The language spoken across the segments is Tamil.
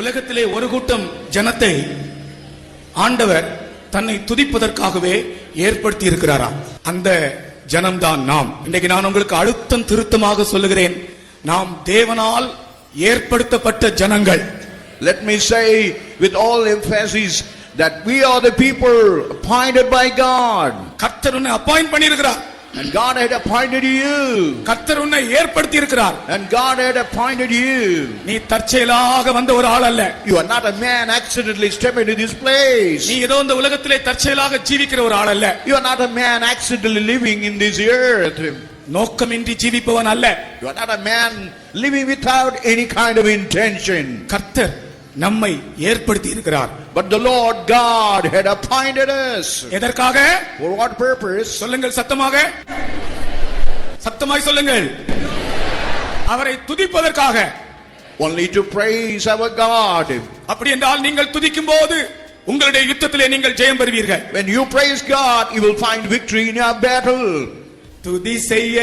உலகத்திலே ஒரு கூட்டம் ஜனத்தை ஆண்டவர் தன்னை துதிப்பதற்காகவே ஏற்படுத்தி இருக்கிறாராம். அந்த ஜனம்தான் நாம். இன்றைக்கு நான் உங்களுக்கு அழுத்தம் திருத்தமாக சொல்லுகிறேன், நாம் தேவனால் ஏற்படுத்தப்பட்ட ஜனங்கள். Let me say with all emphasis that we are the people appointed by God. கர்த்தர் உன்னை அப்பாயிண்ட் பண்ணியிருக்கிறார். And God had appointed you. கர்த்தர் உன்னை ஏற்படுத்தி இருக்கிறார். And God had appointed you. நீ தற்செயலாக வந்த ஒரு ஆள் அல்ல. You are not a man accidentally stepped into this place. நீ ஏதோ இந்த உலகத்திலே தற்செயலாக ஜீவிக்கிற ஒரு ஆள் அல்ல. You are not a man accidentally living in this earth. நோக்கமின்றி ஜீவிப்பவன் அல்ல. You are not a man living without any kind of intention. கர்த்தர் நம்மை ஏற்படுத்தி இருக்கிறார். But the Lord God had appointed us. எதற்காக? For what purpose? சொல்லுங்கள் சத்தமாக, சத்தமாய் சொல்லுங்கள். அவரை துதிப்பதற்காக. Only to praise our God. அப்படி என்றால் நீங்கள் துதிக்கும் போது உங்களுடைய யுத்தத்திலே நீங்கள் ஜெயம் பெறுவீர்கள். When you praise God, you will find victory in your battle. துதி செய்ய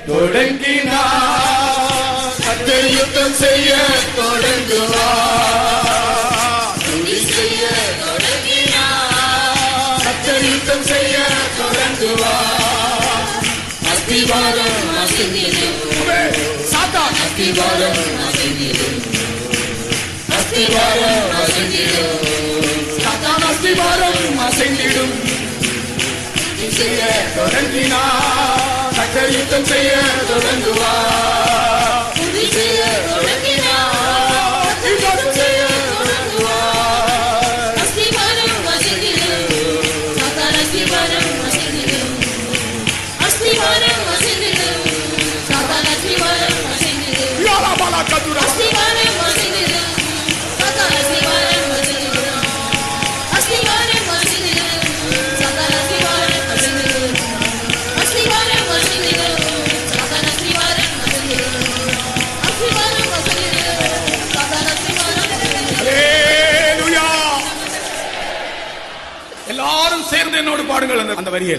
தொடங்கினார், கர்த்தர் யுத்தம் செய்ய தொடங்குவார். துதி செய்ய தொடங்கினார், கர்த்தர் யுத்தம் செய்ய தொடங்குவார். அஸ்திவாரம் அசைந்திடும், சாத்தான் அஸ்திவாரம் அசைந்திடும், அஸ்திவாரம் அசைந்திடும், சாத்தான் அஸ்திவாரம் அசைந்திடும். துதி செய்ய தொடங்கினார், கர்த்தர் யுத்தம் செய்ய தொடங்குவார். துதி செய்ய தொடங்கினார், யுத்தம் செய்ய தொடங்குவார். அஸ்திவாரம் அசைந்திடும், சாத்தான் அஸ்திவாரம் அசைந்திடும், அஸ்திவாரம் அசைந்திடும், சாத்தான் அஸ்திவாரம் அசைந்திடும், யாலாபாலா கதுரா அஸ்திவாரம் அசைந்திடும், சாத்தான் அஸ்திவாரம் அசைந்திடும், அஸ்திவாரம் அசைந்திடும், சாத்தான் அஸ்திவாரம் அசைந்திடும், அஸ்திவாரம் அசைந்திடும், சாத்தான் அஸ்திவாரம் அசைந்திடும், அஸ்திவாரம் அசைந்திடும், சாத்தான் அஸ்திவாரம் அசைந்திடும். ஹல்லேலூயா. எல்லாரும் சேர்ந்து என்னோடு பாடுங்கள் அந்த வரியை.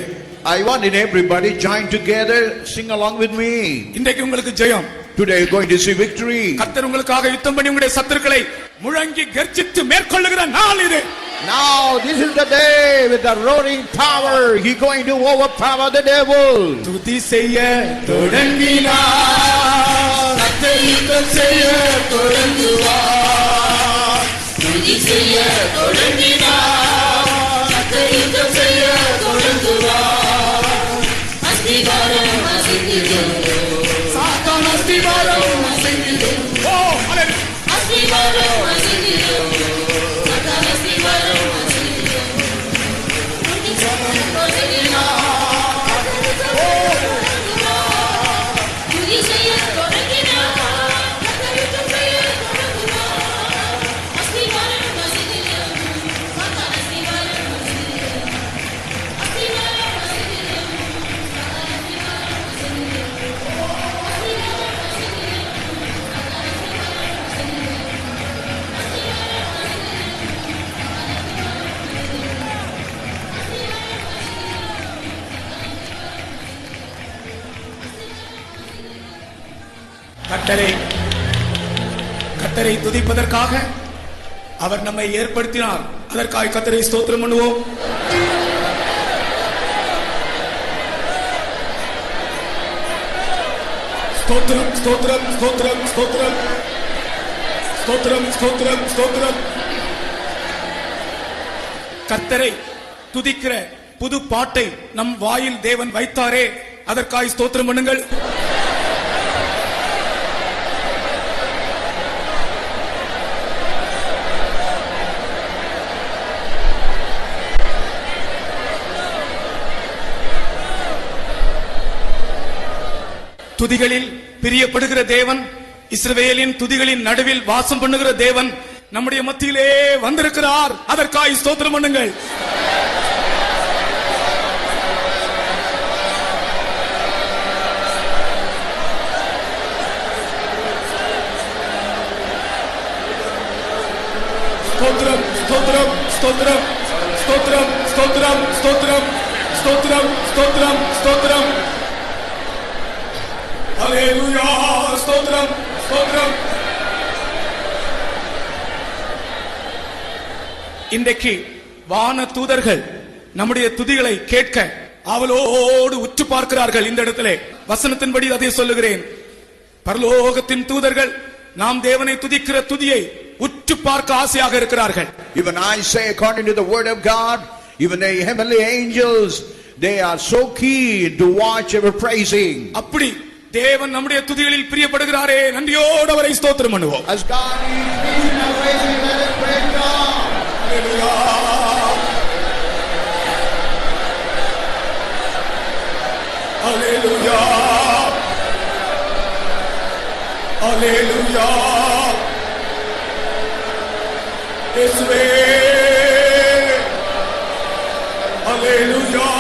I want everybody join together, sing along with me. இன்றைக்கு உங்களுக்கு ஜெயம். Today you are going to see victory. கர்த்தர் உங்களுக்காக யுத்தம் பண்ணி உங்களுடைய சத்துருக்களை முழங்கி கர்ஜித்து மேற்கொள்ளுகிற நாள் இது. Now this is the day with the roaring power he going to overpower the devil. துதி செய்ய தொடங்கினார், கர்த்தர் யுத்தம் செய்ய தொடங்குவார். துதி செய்ய தொடங்கினார், கர்த்தர் யுத்தம் செய்ய தொடங்குவார். அஸ்திவாரம் அசைந்திடும், சாத்தான் அஸ்திவாரம் அசைந்திடும். ஓ ஹல்லேலூயா. அஸ்திவாரம் அசைந்திடும், சாத்தான் அஸ்திவாரம் அசைந்திடும், துதி செய்ய தொடங்கினார், கர்த்தர் யுத்தம் செய்ய தொடங்குவார். அஸ்திவாரம் அசைந்திடும், சாத்தான் அஸ்திவாரம் அசைந்திடும், அஸ்திவாரம் அசைந்திடும், சாத்தான் அஸ்திவாரம் அசைந்திடும், அஸ்திவாரம் அசைந்திடும், சாத்தான் அஸ்திவாரம் அசைந்திடும், அஸ்திவாரம் கர்த்தரை துதிப்பதற்காக அவர் நம்மை ஏற்படுத்தினார். அதற்காக கர்த்தரை ஸ்தோத்திரம் பண்ணுவோம். ஸ்தோத்திரம் ஸ்தோத்திரம் ஸ்தோத்திரம் ஸ்தோத்திரம் ஸ்தோத்திரம் ஸ்தோத்திரம் ஸ்தோத்திரம். கர்த்தரை துதிக்கிற புது பாட்டை நம் வாயில் தேவன் வைத்தாரே, அதற்காக ஸ்தோத்திரம் பண்ணுங்கள். துதிகளில் பிரியப்படுகிற தேவன், இஸ்ரவேலின் துதிகளின் நடுவில் வாசம் பண்ணுகிற தேவன் நம்முடைய மத்தியிலே வந்திருக்கிறார். அதற்காக ஸ்தோத்திரம் பண்ணுங்கள். ஸ்தோத்திரம் ஸ்தோத்திரம் ஸ்தோத்திரம் ஸ்தோத்திரம் ஸ்தோத்திரம் ஸ்தோத்திரம் ஸ்தோத்திரம் ஸ்தோத்திரம் ஸ்தோத்திரம். ஹல்லேலூயா. ஸ்தோத்திரம் ஸ்தோத்திரம். இன்றைக்கு வான தூதர்கள் நம்முடைய துதிகளை கேட்க அவளோடு உற்று பார்க்கிறார்கள். இந்த இடத்திலே வசனத்தின்படி அதை சொல்லுகிறேன். பரலோகத்தின் தூதர்கள் நாம் தேவனை துதிக்கிற துதியை உற்று பார்க்க ஆசையாக இருக்கிறார்கள். Even I say, according to the word of God, even the heavenly angels, they are so keen to watch our praising. அப்படி தேவன் நம்முடைய துதிகளில் பிரியப்படுகிறாரே, நன்றியோடு அவரை ஸ்தோத்திரம் பண்ணுவோம். As God is pleased in our praising, let us praise God. Hallelujah. Hallelujah. இயேசுவே. Hallelujah.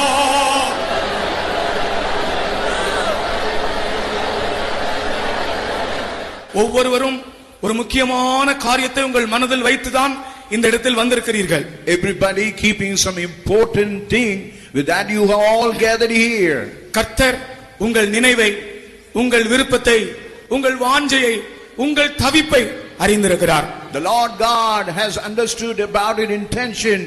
ஒவ்வொருவரும் ஒரு முக்கியமான காரியத்தை உங்கள் மனதில் வைத்துதான் இந்த இடத்தில் வந்திருக்கிறீர்கள். Everybody keeping some important thing, with that you have all gathered here. கர்த்தர் உங்கள் நினைவை, உங்கள் விருப்பத்தை, உங்கள் வாஞ்சையை, உங்கள் தவிப்பை அறிந்திருக்கிறார். The Lord God has understood about your intention,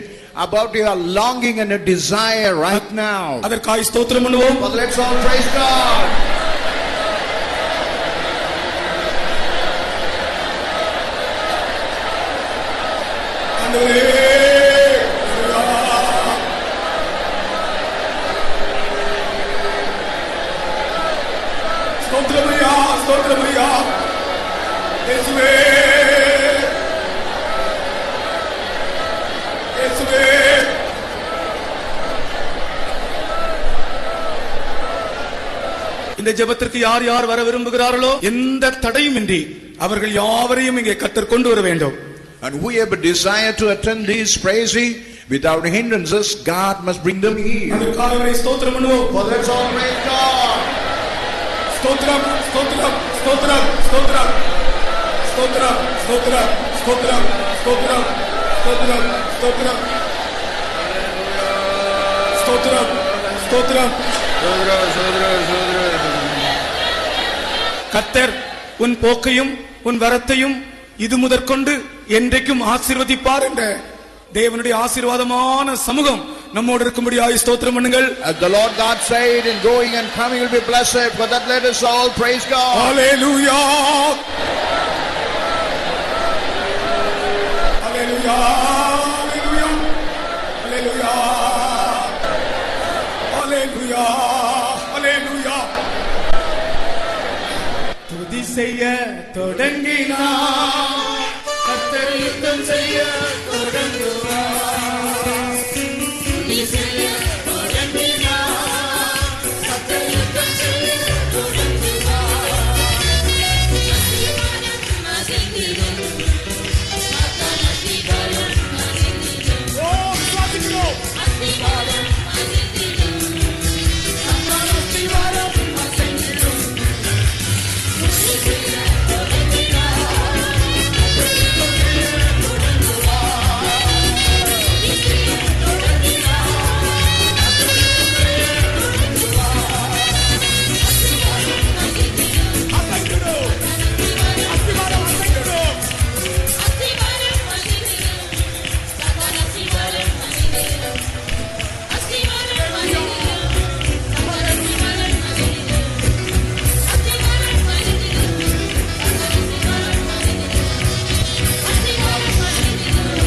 about your longing and your desire right now. அதற்காக ஸ்தோத்திரம் பண்ணுவோம். Well, let's all praise God. ஸ்தோத்திரமையா, ஸ்தோத்திரமையா. இயேசுவே. இயேசுவே. இந்த ஜெபத்திற்கு யார் யார் வர விரும்புகிறார்களோ எந்த தடையுமின்றி அவர்கள் யாவரையும் இங்கே கர்த்தர் கொண்டு வர வேண்டும். And whoever desire to attend this praising without hindrances, God must bring them here. அதற்காக அவரை ஸ்தோத்திரம் பண்ணுவோம். Well, let's all praise God. ஸ்தோத்திரம், ஸ்தோத்திரம், ஸ்தோத்திரம், ஸ்தோத்திரம், ஸ்தோத்திரம், ஸ்தோத்திரம், ஸ்தோத்திரம், ஸ்தோத்திரம், ஸ்தோத்திரம், ஸ்தோத்திரம், ஸ்தோத்திரம், ஸ்தோத்திரம். கர்த்தர் உன் போக்கையும் உன் வரத்தையும் இது முதற்கொண்டு என்றைக்கும் ஆசீர்வதிப்பார் என்ற தேவனுடைய ஆசீர்வாதமான சமூகம் நம்மோடு இருக்கும்படியாய் ஸ்தோத்திரம் பண்ணுங்கள். As the Lord God said, in going and coming will be blessed. For that let us all praise God. Hallelujah. Hallelujah. Hallelujah. Hallelujah. Hallelujah. Hallelujah. துதி செய்ய தொடங்கினார், கர்த்தர் யுத்தம் செய்ய தொடங்குவார். துதி செய்ய தொடங்கினார், கர்த்தர் யுத்தம் செய்ய தொடங்குவார். அஸ்திவாரம் அசைந்திடும், சாத்தான் அஸ்திவாரம் அசைந்திடும். அஸ்திவாரம் அசைந்திடும், சாத்தான் அஸ்திவாரம் அசைந்திடும். துதி செய்ய தொடங்கினார், கர்த்தர் யுத்தம் செய்ய தொடங்குவார். துதி செய்ய தொடங்கினார், கர்த்தர் யுத்தம் செய்ய தொடங்குவார். அஸ்திவாரம் அசைந்திடும், அஸ்திவாரம் அசைந்திடும், சாத்தான் அஸ்திவாரம் அசைந்திடும். அஸ்திவாரம் அசைந்திடும், சாத்தான் அஸ்திவாரம் அசைந்திடும். அஸ்திவாரம் அசைந்திடும்,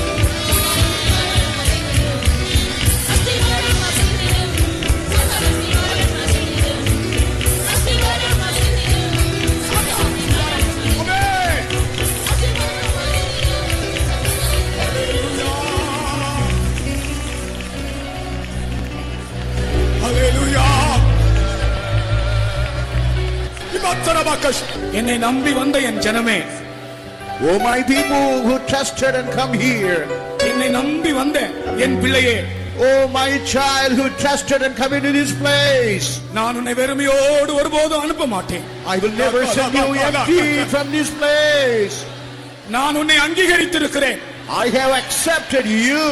சாத்தான் அஸ்திவாரம் அசைந்திடும். அஸ்திவாரம் அசைந்திடும், அஸ்திவாரம் அசைந்திடும், சாத்தான் அஸ்திவாரம் அசைந்திடும். அஸ்திவாரம் அசைந்திடும், சாத்தான் அஸ்திவாரம் Hallelujah. என்னை நம்பி வந்த என் ஜனமே, Oh, my people who trusted and come here. என்னை நம்பி வந்த என் பிள்ளையே, Oh, my child who trusted and come into this place. நான் உன்னை வெறுமையோடு ஒருபோதும் அனுப்ப மாட்டேன். I will never send you empty from this place. நான் உன்னை அங்கீகரித்திருக்கிறேன். I have accepted you.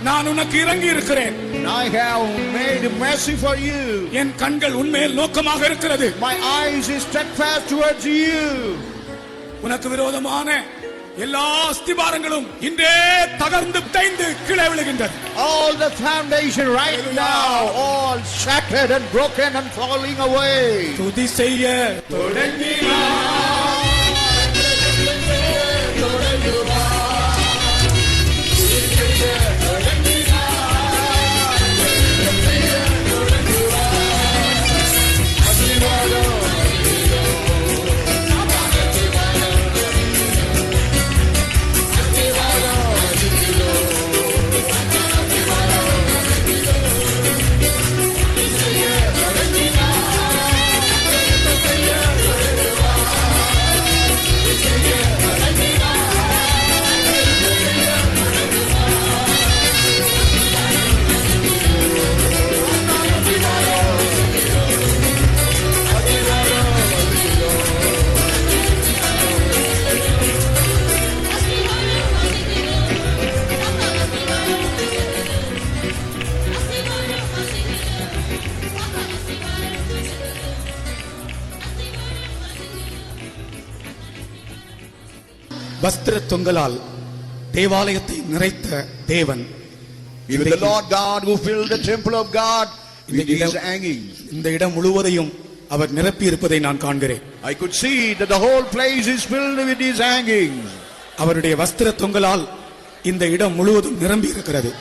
நான் உனக்கு இறங்கி இருக்கிறேன். I have made mercy for you. என் கண்கள் உன்மேல் நோக்கமாக இருக்கிறது. My eyes is steadfast towards you. உனக்கு விரோதமான எல்லா அஸ்திபாரங்களும் இன்றே தகர்ந்து தைந்து கீழே விழுகின்றது. All the foundation right now, all shattered and broken and falling away. துதி செய்ய தொடங்கினார். வஸ்திர தொங்கலால் தேவாலயத்தை நிறைத்த தேவன், Even the Lord God who filled the temple of God with his hangings. இந்த இடம் முழுவதையும் அவர் நிரப்பி இருப்பதை நான் காண்கிறேன். I could see that the whole place is filled with his hangings. அவருடைய வஸ்திர தொங்கலால் இந்த இடம் முழுவதும் நிரம்பி இருக்கிறது.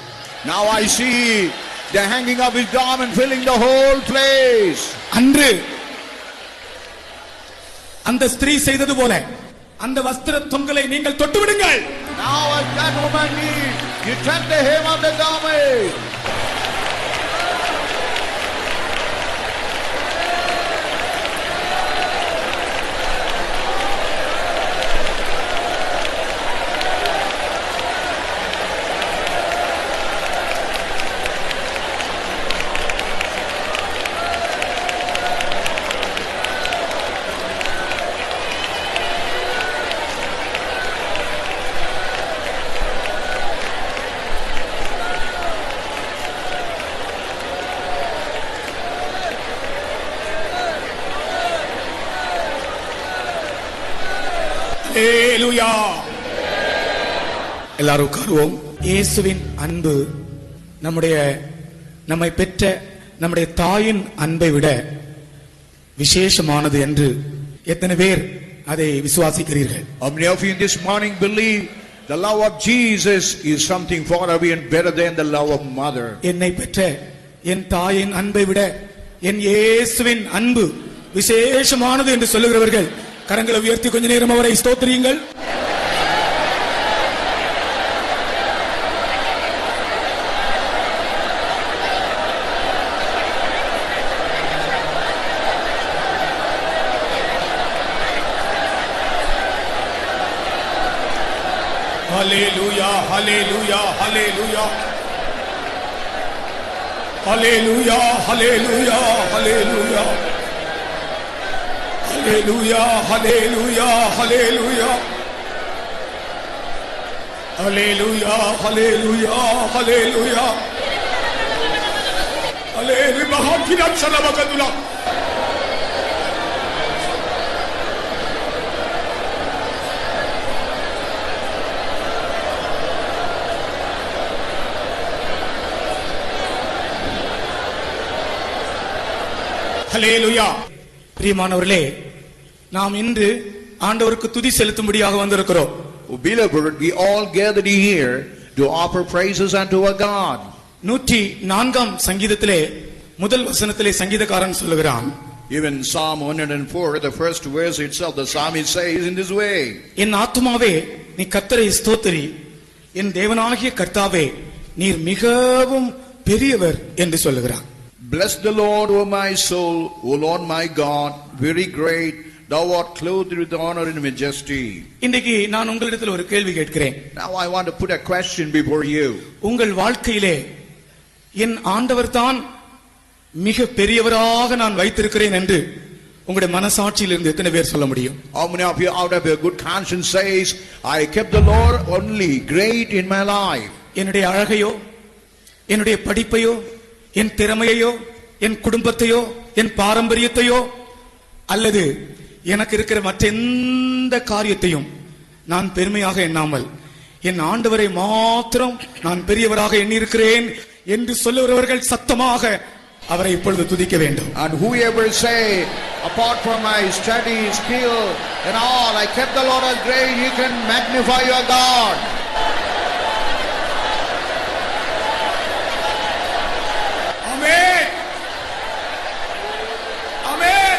Now I see the hanging of his garment filling the whole place. அன்று அந்த ஸ்திரீ செய்தது போல அந்த வஸ்திர தொங்கலை நீங்கள் தொட்டு விடுங்கள். Now as that woman did, you touch the hem of the garment. ஹல்லேலூயா. எல்லாரும் உட்காருவோம். இயேசுவின் அன்பு நம்மை பெற்ற நம்முடைய தாயின் அன்பை விட விசேஷமானது என்று எத்தனை பேர் அதை விசுவாசிக்கிறீர்கள்? How many of you this morning believe the love of Jesus is something far away and better than the love of mother? என்னை பெற்ற என் தாயின் அன்பை விட என் இயேசுவின் அன்பு விசேஷமானது என்று சொல்லுகிறவர்கள் கரங்களை உயர்த்தி கொஞ்ச நேரம் அவரை ஸ்தோத்திரியுங்கள். ஹல்லேலூயா, ஹல்லேலூயா, ஹல்லேலூயா. ஹல்லேலூயா, ஹல்லேலூயா, ஹல்லேலூயா. Hallelujah, hallelujah, hallelujah. Hallelujah, hallelujah, hallelujah. Hallelujah, bahakina shalabakadula. Hallelujah. பிரியமானவர்களே, நாம் இன்று ஆண்டவருக்கு துதி செலுத்தும்படியாக வந்திருக்கிறோம். Beloved, we all gathered here to offer praises unto our God. 104ஆம் சங்கீதத்திலே முதல் வசனத்திலே சங்கீதக்காரன் சொல்லுகிறான், Even Psalm 104, the first verse itself, the psalmist says in this way, என் ஆத்துமாவே நீ கர்த்தரை ஸ்தோத்திரி, என் தேவனாகிய கர்த்தாவே நீர் மிகவும் பெரியவர் என்று சொல்லுகிறான். Bless the Lord, O my soul, O Lord my God, very great, thou art clothed with honor and majesty. இன்றைக்கு நான் உங்களிடத்தில் ஒரு கேள்வி கேட்கிறேன். Now I want to put a question before you. உங்கள் வாழ்க்கையிலே என் ஆண்டவர் தான் மிக பெரியவராக நான் வைத்திருக்கிறேன் என்று உங்களுடைய மனசாட்சியில் இருந்து எத்தனை பேர் சொல்ல முடியும்? How many of you out of your good conscience says, I kept the Lord only great in my life? என்னுடைய அழகையோ, என்னுடைய படிப்பையோ, என் திறமையையோ, என் குடும்பத்தையோ, என் பாரம்பரியத்தையோ, அல்லது எனக்கு இருக்கிற மற்ற எந்த காரியத்தையும் நான் பெருமையாக எண்ணாமல் என் ஆண்டவரை மாத்திரம் நான் பெரியவராக எண்ணியிருக்கிறேன் என்று சொல்லுகிறவர்கள் சத்தமாக அவரை இப்பொழுது துதிக்க வேண்டும். And whoever say, apart from my study, skill and all, I kept the Lord as great, you can magnify your God. ஆமென். ஆமென்.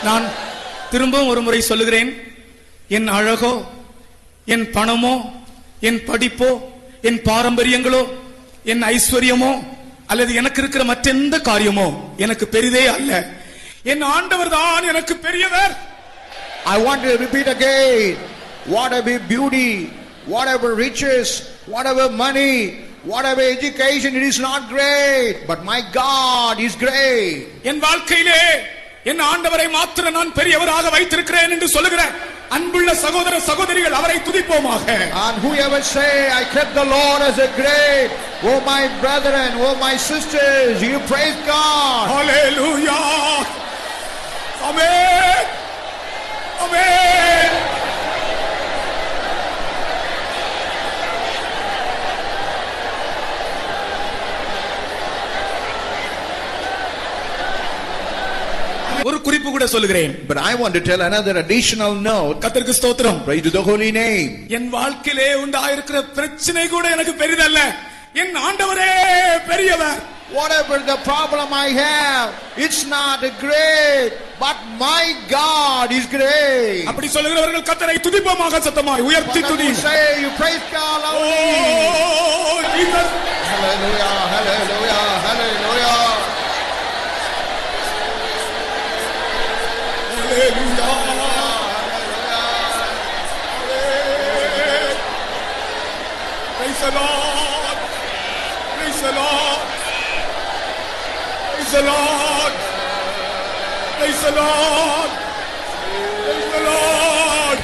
நான் திரும்பவும் ஒரு முறை சொல்லுகிறேன், என் அழகோ, என் பணமோ, என் படிப்போ, என் பாரம்பரியங்களோ, என் ஐஸ்வர்யமோ அல்லது எனக்கு இருக்கிற மற்றெந்த காரியமோ எனக்கு பெரிதே அல்ல. என் ஆண்டவர் தான் எனக்கு பெரியவர். I want to repeat again, whatever beauty, whatever riches, whatever money, whatever education, it is not great, but my God is great. என் வாழ்க்கையிலே என் ஆண்டவரை மாத்திரம் நான் பெரியவராக வைத்திருக்கிறேன் என்று சொல்லுகிற அன்புள்ள சகோதர சகோதரிகள் அவரை துதிப்போமாக. And whoever say, I kept the Lord as a great, oh my brethren, oh my sisters, you praise God. ஹalleluya. ஆமென். ஆமென். ஒரு குறிப்பு கூட சொல்லுகிறேன். But I want to tell another additional note. கர்த்தருக்கு ஸ்தோத்திரம். Praise to the holy name. என் வாழ்க்கையிலே உண்டாயிருக்கிற பிரச்சனை கூட எனக்கு பெரிதல்ல. என் ஆண்டவரே பெரியவர். Whatever the problem I have, it's not great, but my God is great. அப்படி சொல்லுகிறவர்கள் கர்த்தரை துதிப்போமாக சத்தமாய் உயர்த்தி துதி. You say, you praise God loudly. Oh Jesus. Hallelujah, hallelujah, hallelujah. Hallelujah. Praise the Lord. Praise the Lord. Praise the Lord. Praise the Lord. Praise the Lord.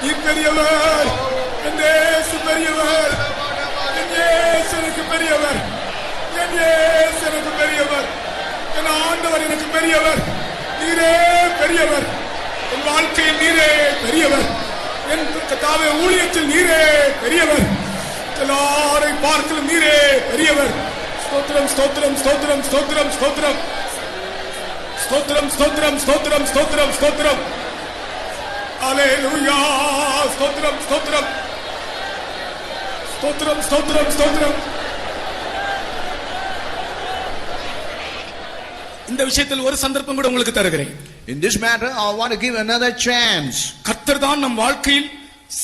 நீ பெரியவர். என் இயேசு பெரியவர். என் இயேசு எனக்கு பெரியவர். என் இயேசு எனக்கு பெரியவர். என் ஆண்டவர் எனக்கு பெரியவர். நீரே பெரியவர். என் வாழ்க்கையில் நீரே பெரியவர். என் கர்த்தாவே ஊழியத்தில் நீரே பெரியவர். எல்லாரை பார்க்கலும் நீரே பெரியவர். ஸ்தோத்திரம் ஸ்தோத்திரம் ஸ்தோத்திரம் ஸ்தோத்திரம் ஸ்தோத்திரம் ஸ்தோத்திரம் ஸ்தோத்திரம் ஸ்தோத்திரம் ஸ்தோத்திரம் ஸ்தோத்திரம் ஹalleluya. ஸ்தோத்திரம் ஸ்தோத்திரம் ஸ்தோத்திரம் ஸ்தோத்திரம் ஸ்தோத்திரம். இந்த விஷயத்தில் ஒரு சந்தர்ப்பம் கூட உங்களுக்கு தருகிறேன். In this matter, I want to give another chance. கர்த்தர் தான் நம் வாழ்க்கையில்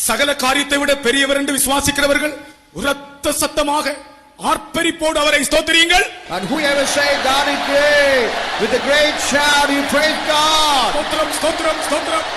சகல காரியத்தை விட பெரியவர் என்று விசுவாசிக்கிறவர்கள் உரத்த சத்தமாக ஆர்ப்பரிப்போடு அவரை ஸ்தோத்திரியுங்கள். And whoever say God is great, with a great shout, you praise God. ஸ்தோத்திரம் ஸ்தோத்திரம் ஸ்தோத்திரம்.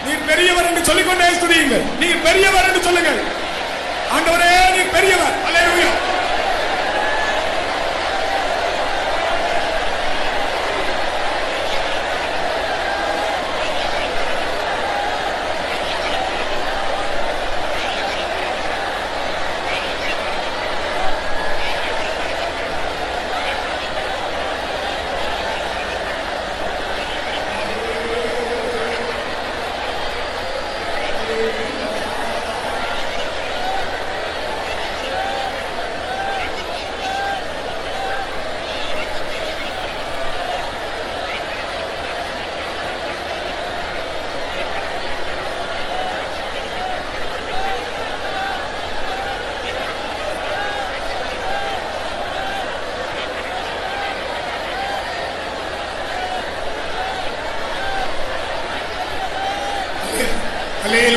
நீர் பெரியவர் என்று சொல்லிக்கொண்டே ஸ்துதியுங்கள். நீர் பெரியவர் என்று சொல்லுங்கள். ஆண்டவரே நீர் பெரியவர். அல்லேலூயா.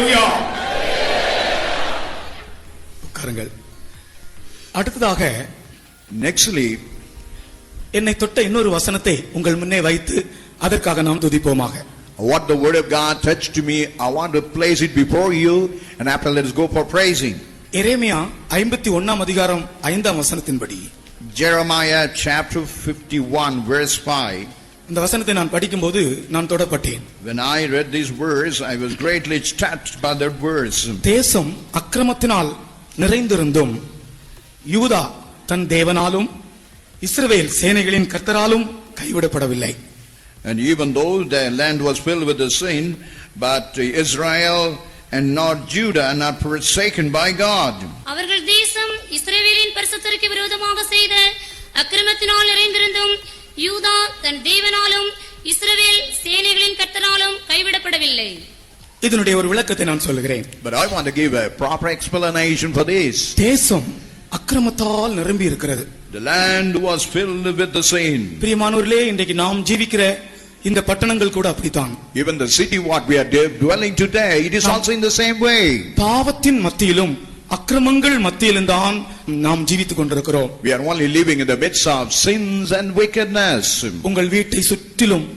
ஹalleluya. உட்காருங்கள். அடுத்ததாக Nextly, என்னை தொட்ட இன்னொரு வசனத்தை உங்கள் முன்னே வைத்து அதற்காக நாம் துதிப்போமாக. what the word of God touched to me, I want to place it before you, and after let us go for praising. எரேமியா 51 அதிகாரம் 5 வசனத்தின்படி Jeremiah chapter 51 verse 5. இந்த வசனத்தை நான் படிக்கும்போது நான் தொடப்பட்டேன். When I read this verse, I was greatly touched by that verse. தேசம் அக்கிரமத்தினால் நிறைந்திருந்தும் யூதா தன் தேவனாலும் இஸ்ரவேல் சேனைகளின் கர்த்தராலும் கைவிடப்படவில்லை. And even though the land was filled with the sin, but Israel and not Judah not forsaken by God. அவர்கள் தேசம் இஸ்ரவேலின் பரிசுத்தருக்கு விரோதமாக செய்த அக்கிரமத்தினால் நிறைந்திருந்தும் யூதா தன் தேவனாலும் இஸ்ரவேல் சேனைகளின் கர்த்தராலும் கைவிடப்படவில்லை. இதனுடைய ஒரு விளக்கத்தை நான் சொல்லுகிறேன். But I want to give a proper explanation for this. தேசம் அக்கிரமத்தால் நிரம்பி இருக்கிறது. The land was filled with the sin. பிரியமானவர்களே, இன்றைக்கு நாம் ஜீவிக்கிற இந்த பட்டணங்கள் கூட அப்படித்தான். Even the city what we are dwelling today, it is also in the same way. பாவத்தின் மத்தியிலும் அக்கிரமங்கள் மத்தியிலும் தான் நாம் ஜீவித்துக் கொண்டிருக்கிறோம். We are only living in the midst of sins and wickedness. உங்கள் வீட்டை சுற்றிலும்,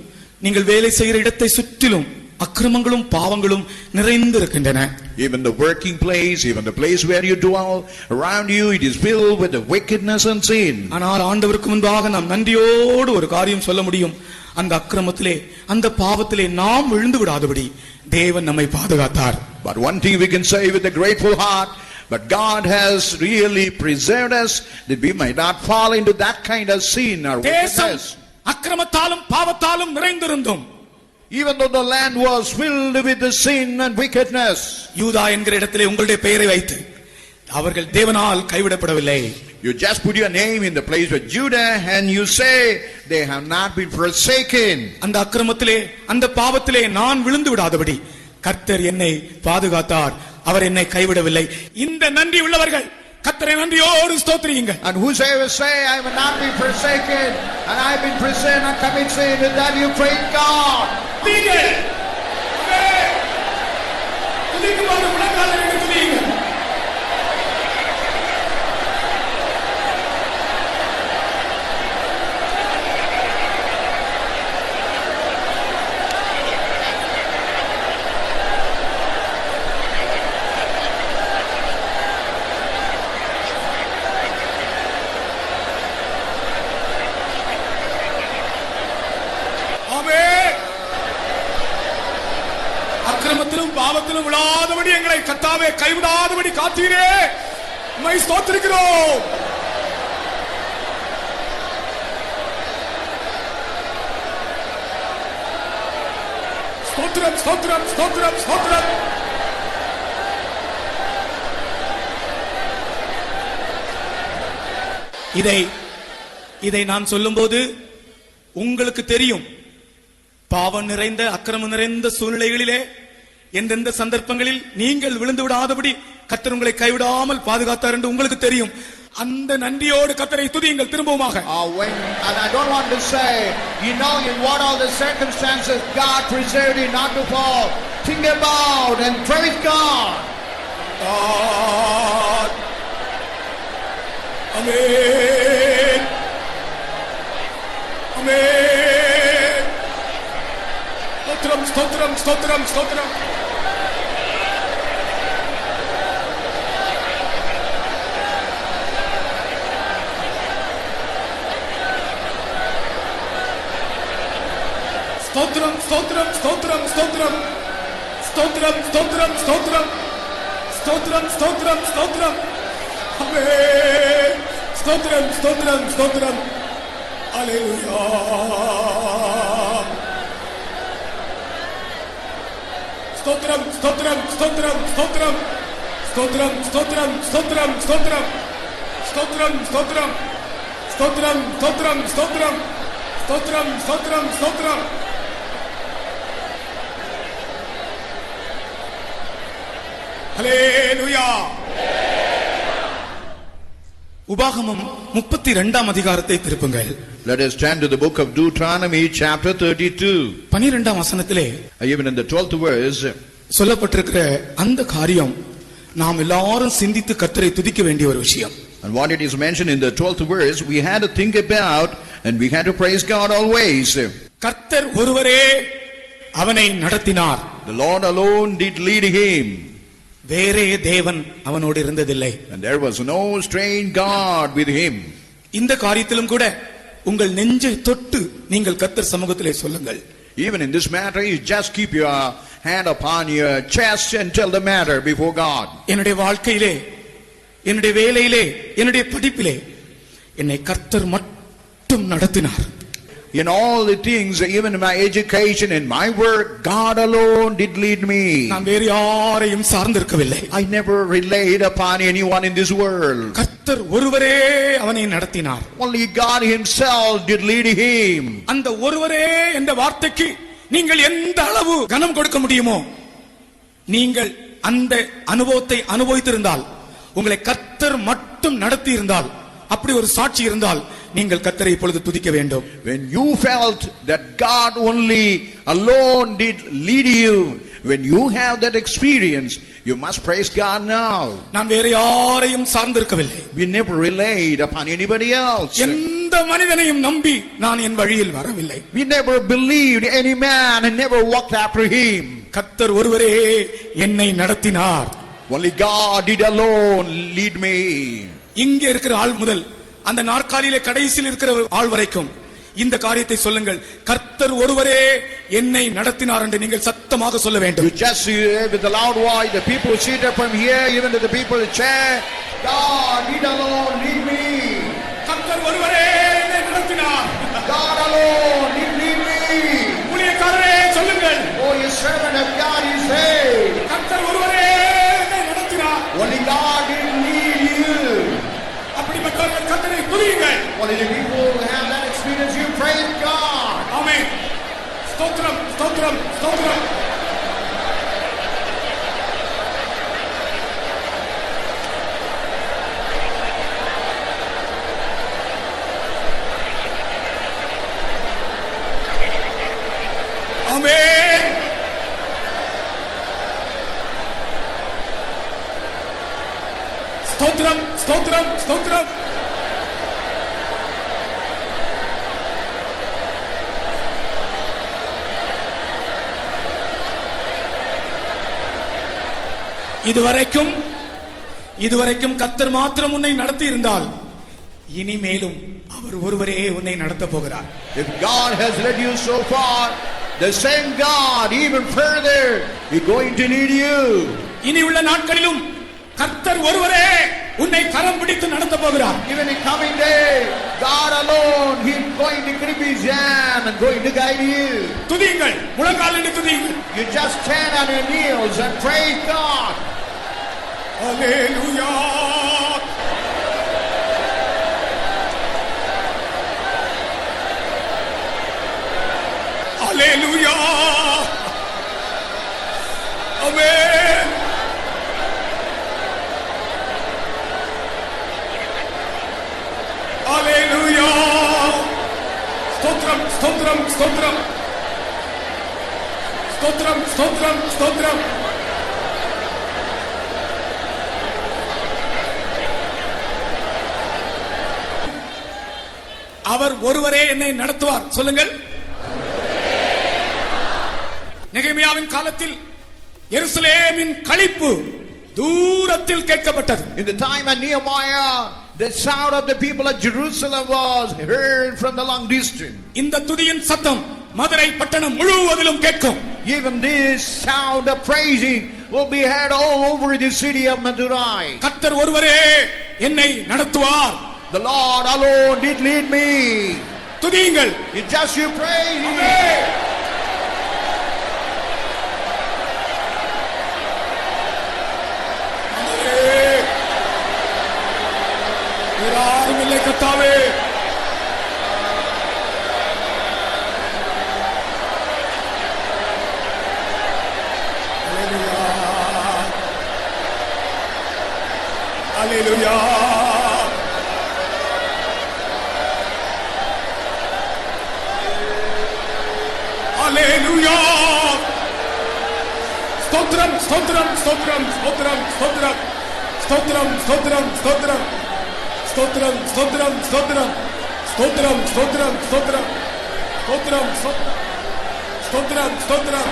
நீங்கள் வேலை செய்கிற இடத்தை சுற்றிலும் அக்கிரமங்களும் பாவங்களும் நிறைந்திருக்கின்றன. Even the working place, even the place where you dwell, around you it is filled with the wickedness and sin. ஆனால் ஆண்டவருக்கு முன்பாக நாம் நன்றியோடு ஒரு காரியம் சொல்ல முடியும். அந்த அக்கிரமத்திலே, அந்த பாவத்திலே நாம் விழுந்து விடாதபடி தேவன் நம்மை பாதுகாத்தார். But one thing we can say with a grateful heart, but God has really preserved us that we might not fall into that kind of sin or தேசம் wickedness. அக்கிரமத்தாலும் பாவத்தாலும் நிறைந்திருந்தும் Even though the land was filled with the sin and wickedness. யூதா என்கிற இடத்திலே உங்களுடைய பெயரை வைத்து அவர்கள் தேவனால் கைவிடப்படவில்லை. You just put your name in the place of Judah and you say they have not been forsaken. அந்த அக்கிரமத்திலே, அந்த பாவத்திலே நான் விழுந்து விடாதபடி கர்த்தர் என்னை பாதுகாத்தார், அவர் என்னை கைவிடவில்லை. இந்த நன்றி உள்ளவர்கள் கர்த்தரை நன்றியோடு ஸ்தோத்திரியுங்கள். And whosoever say I will not be forsaken and I have been preserved and commit sin, with that you praise God. துதியுங்கள். துதிக்கும்போது முழங்கால் இட்டு துதியுங்கள். அக்கிரமத்திலும் பாவத்திலும் விழாதபடி எங்களை கர்த்தாவே கைவிடாதபடி காத்தீரே, உம்மை ஸ்தோத்திரிக்கிறோம். ஸ்தோத்திரம், ஸ்தோத்திரம், ஸ்தோத்திரம், ஸ்தோத்திரம். இதை நான் சொல்லும்போது உங்களுக்கு தெரியும், பாவம் நிறைந்த அக்கிரமம் நிறைந்த சூழ்நிலைகளிலே எந்தெந்த சந்தர்ப்பங்களில் நீங்கள் விழுந்து விடாதபடி கர்த்தர் உங்களை கைவிடாமல் பாதுகாத்தார் என்று உங்களுக்கு தெரியும். அந்த நன்றியோடு கர்த்தரை துதியுங்கள் திரும்பவுமாக. And I don't want to say, you know in what all the circumstances God preserved you not to fall. Think about and praise God. Amen. Amen. ஸ்தோத்திரம், ஸ்தோத்திரம், ஸ்தோத்திரம், ஸ்தோத்திரம். ஸ்தோத்திரம், ஸ்தோத்திரம், ஸ்தோத்திரம், ஸ்தோத்திரம். ஸ்தோத்திரம், ஸ்தோத்திரம், ஸ்தோத்திரம். ஸ்தோத்திரம், ஸ்தோத்திரம், ஸ்தோத்திரம். ஆமென். ஸ்தோத்திரம், ஸ்தோத்திரம், ஸ்தோத்திரம். அல்லேலூயா. ஸ்தோத்திரம், ஸ்தோத்திரம், ஸ்தோத்திரம், ஸ்தோத்திரம். ஸ்தோத்திரம், ஸ்தோத்திரம், ஸ்தோத்திரம், ஸ்தோத்திரம். ஸ்தோத்திரம், ஸ்தோத்திரம். ஸ்தோத்திரம், ஸ்தோத்திரம், ஸ்தோத்திரம். ஸ்தோத்திரம், ஸ்தோத்திரம், ஸ்தோத்திரம். ஹல்லேலூயா. உபாகமம் 32 அதிகாரத்தை திருப்புங்கள். Let us turn to the book of Deuteronomy chapter 32. 12 வசனத்திலே Even in the 12th verse, சொல்லப்பட்டிருக்கிற அந்த காரியம் நாம் எல்லாரும் சிந்தித்து கர்த்தரை துதிக்க வேண்டிய ஒரு விஷயம். And what it is mentioned in the 12th verse, we had to think about and we had to praise God always. கர்த்தர் ஒருவரே அவனை நடத்தினார். The Lord alone did lead him. வேறே தேவன் அவனோடு இருந்ததில்லை. And there was no strange God with him. இந்த காரியத்திலும் கூட உங்கள் நெஞ்சை தொட்டு நீங்கள் கர்த்தர் சமூகத்திலே சொல்லுங்கள். Even in this matter, you just keep your hand upon your chest and tell the matter before God. என்னுடைய வாழ்க்கையிலே, என்னுடைய வேலையிலே, என்னுடைய படிப்பிலே என்னை கர்த்தர் மட்டும் நடத்தினார். In all the things, even in my education and my work, God alone did lead me. நான் வேறு யாரையும் சார்ந்திருக்கவில்லை. I never relied upon anyone in this world. கர்த்தர் ஒருவரே அவனை நடத்தினார். Only God himself did lead him. அந்த ஒருவரே என்ற வார்த்தைக்கு நீங்கள் எந்த அளவு கனம் கொடுக்க முடியுமோ, நீங்கள் அந்த அனுபவத்தை அனுபவித்திருந்தால், உங்களை கர்த்தர் மட்டும் நடத்தி இருந்தால், அப்படி ஒரு சாட்சி இருந்தால், நீங்கள் கர்த்தரை இப்பொழுது துதிக்க வேண்டும். When you felt that God only alone did lead you, when you have that experience, you must praise God now. நான் வேற யாரையும் சார்ந்திருக்கவில்லை. We never relied upon anybody else. எந்த மனிதனையும் நம்பி நான் என் வழியில் வரவில்லை. We never believed any man and never walked after him. கர்த்தர் ஒருவரே என்னை நடத்தினார். Only God did alone lead me. இங்கே இருக்கிற ஆள் முதல் அந்த நாற்காலியிலே கடைசியில் இருக்கிற ஆள் வரைக்கும் இந்த காரியத்தை சொல்லுங்கள். கர்த்தர் ஒருவரே என்னை நடத்தினார் என்று நீங்கள் சத்தமாக சொல்ல வேண்டும். You just with a loud voice, the people seated from here, even to the people in the chair, God did alone lead me. கர்த்தர் ஒருவரே என்னை நடத்தினார். God alone did lead me. ஊழியக்காரரே சொல்லுங்கள். Oh, you servant of God, you say, கர்த்தர் ஒருவரே என்னை நடத்தினார். only God did lead you. அப்படிப்பட்டவர்கள் கர்த்தரை துதியுங்கள். Only the people who have that experience, you praise God. ஆமென். ஸ்தோத்திரம், ஸ்தோத்திரம், ஸ்தோத்திரம். ஆமென். ஸ்தோத்திரம், ஸ்தோத்திரம், ஸ்தோத்திரம். இதுவரைக்கும் கர்த்தர் மாத்திரம் உன்னை நடத்தி இருந்தால், இனிமேலும் அவர் ஒருவரே உன்னை நடத்த போகிறார். If God has led you so far, the same God even further is going to lead you. இனி உள்ள நாட்களிலும் கர்த்தர் ஒருவரே உன்னை கரம் பிடித்து நடத்த போகிறார். Even in coming day, God alone, He is going to grip His hand and going to guide you. துதியுங்கள், முழங்காலிட்டு துதியுங்கள். You just stand on your knees and praise God. Hallelujah. Hallelujah. Amen. Hallelujah. Stotram, stotram, stotram. Stotram, stotram, stotram. அவர் ஒருவரே என்னை நடத்துவார். சொல்லுங்கள். நெகேமியாவின் காலத்தில் எருசலேமின் களிப்பு தூரத்தில் கேட்கப்பட்டது. In the time of Nehemiah, the sound of the people of Jerusalem was heard from the long distance. இந்த துதியின் சத்தம் மதுரை பட்டணம் முழுவதிலும் கேட்கும். Even this sound of praising will be heard all over the city of Madurai. கர்த்தர் ஒருவரே என்னை நடத்துவார். The Lord alone did lead me. துதியுங்கள். It's just you praise Him. யாரும் இல்லை கர்த்தாவே. Hallelujah. Hallelujah. Stop. ஸ்தோத்திரம் ஸ்தோத்திரம் ஸ்தோத்திரம் ஸ்தோத்திரம் ஸ்தோத்திரம் ஸ்தோத்திரம் ஸ்தோத்திரம் ஸ்தோத்திரம் ஸ்தோத்திரம் ஸ்தோத்திரம் ஸ்தோத்திரம் ஸ்தோத்திரம் ஸ்தோத்திரம் ஸ்தோத்திரம் ஸ்தோத்திரம் ஸ்தோத்திரம்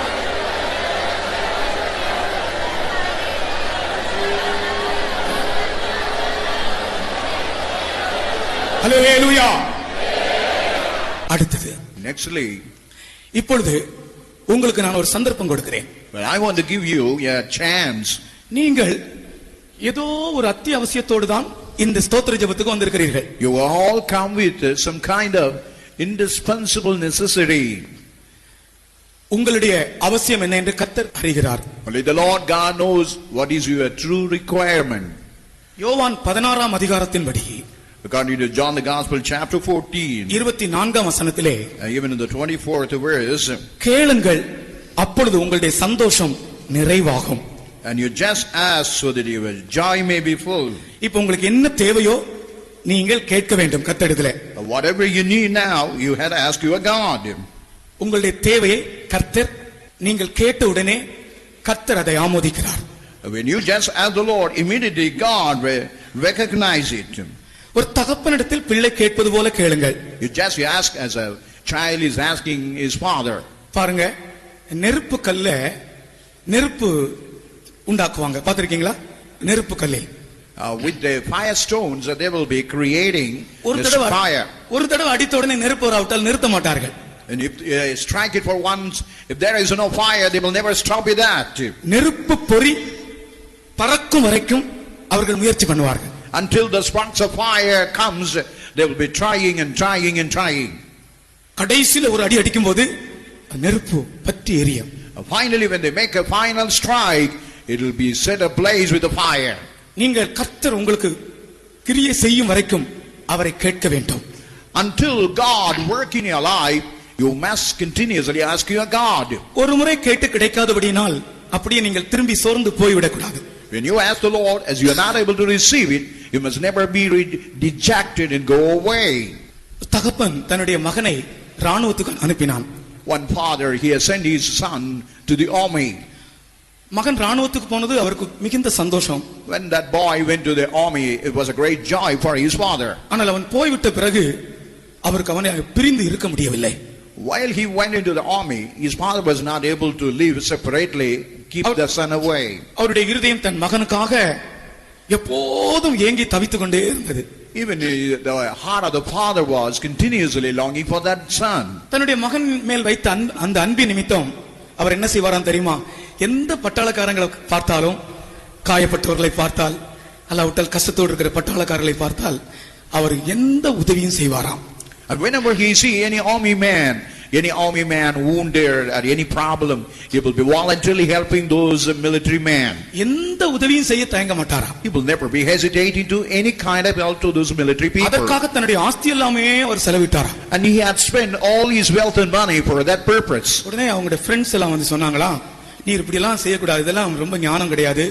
ஹல்லேலூயா. அடுத்தது Nextly, இப்பொழுது உங்களுக்கு நான் ஒரு சந்தர்ப்பம் கொடுக்கிறேன். but I want to give you a chance. நீங்கள் ஏதோ ஒரு அத்தியாவசியத்தோடு தான் இந்த ஸ்தோத்திர ஜெபத்துக்கு வந்திருக்கிறீர்கள். You all come with some kind of indispensable necessity. உங்களுடைய அவசியம் என்ன என்று கர்த்தர் அறிகிறார். Only the Lord God knows what is your true requirement. யோவான் 16ஆம் அதிகாரத்தின்படி According to John the Gospel chapter 14, 24ஆம் வசனத்திலே even in the 24th verse, கேளுங்கள் அப்பொழுது உங்களுடைய சந்தோஷம் நிறைவாகும். and you just ask so that your joy may be full. இப்போ உங்களுக்கு என்ன தேவையோ நீங்கள் கேட்க வேண்டும் கர்த்தரிடத்திலே. Whatever you need now, you had to ask your God. உங்களுடைய தேவையை கர்த்தர் நீங்கள் கேட்ட உடனே கர்த்தர் அதை ஆமோதிக்கிறார். When you just ask the Lord, immediately God will recognize it. ஒரு தகப்பனிடத்தில் பிள்ளை கேட்பது போல கேளுங்கள். You ask as a child is asking his father. பாருங்க, நெருப்பு கல்ல நெருப்பு உண்டாக்குவாங்க பாத்திருக்கீங்களா? நெருப்பு கல்லில் With the fire stones they will be creating this fire. ஒரு தடவை அடித்த உடனே நெருப்பு வராவிட்டால் நிறுத்த மாட்டார்கள். And if strike it for once, if there is no fire, they will never stop with that. நெருப்பு பொறி பறக்கும் வரைக்கும் அவர்கள் முயற்சி பண்ணுவார்கள். Until the sparks of fire comes, they will be trying and trying and trying. கடைசில ஒரு அடி அடிக்கும்போது நெருப்பு பற்றி எரியும். Finally, when they make a final strike, it will be set ablaze with the fire. நீங்கள் கர்த்தர் உங்களுக்கு கிரியை செய்யும் வரைக்கும் அவரை கேட்க வேண்டும். Until God work in your life, you must continuously ask your God. ஒரு முறை கேட்டு கிடைக்காதபடியினால் அப்படியே நீங்கள் திரும்பி சோர்ந்து போய்விடக் கூடாது. When you ask the Lord, as you are not able to receive it, you must never be dejected and go away. தகப்பன் தன்னுடைய மகனை ராணுவத்துக்கு அனுப்பினான். One father, he has sent his son to the army. மகன் ராணுவத்துக்கு போனது அவருக்கு மிகுந்த சந்தோஷம். When that boy went to the army, it was a great joy for his father. ஆனால் அவன் போய்விட்ட பிறகு அவருக்கு அவனை பிரிந்து இருக்க முடியவில்லை. While he went into the army, his father was not able to live separately, keep the son away. அவருடைய இருதயம் தன் மகனுக்காக எப்போதும் ஏங்கி தவித்துக் கொண்டே இருந்தது. Even the heart of the father was continuously longing for that son. தன்னுடைய மகன் மேல் வைத்த அந்த அன்பின் நிமித்தம் அவர் என்ன செய்வாராம் தெரியுமா? எந்த பட்டாளக்காரங்களை பார்த்தாலும், காயப்பட்டவர்களை பார்த்தால், அல்லாவிட்டால் கஷ்டத்தோடு இருக்கிற பட்டாளக்காரர்களை பார்த்தால் அவர் எந்த உதவியும் செய்வாராம். And whenever he see any army man wounded or any problem, he will be voluntarily helping those military men. எந்த உதவியும் செய்ய தயங்க மாட்டாராம். He will never be hesitating to any kind of help to those military people. அதற்காக தன்னுடைய ஆஸ்தி எல்லாமே அவர் செலவிட்டாராம். And he had spent all his wealth and money for that purpose. உடனே அவங்களுடைய ஃப்ரெண்ட்ஸ் எல்லாம் வந்து சொன்னாங்களா, நீ இப்படி எல்லாம் செய்யக்கூடாது, இதெல்லாம் ரொம்ப ஞானம் கிடையாது.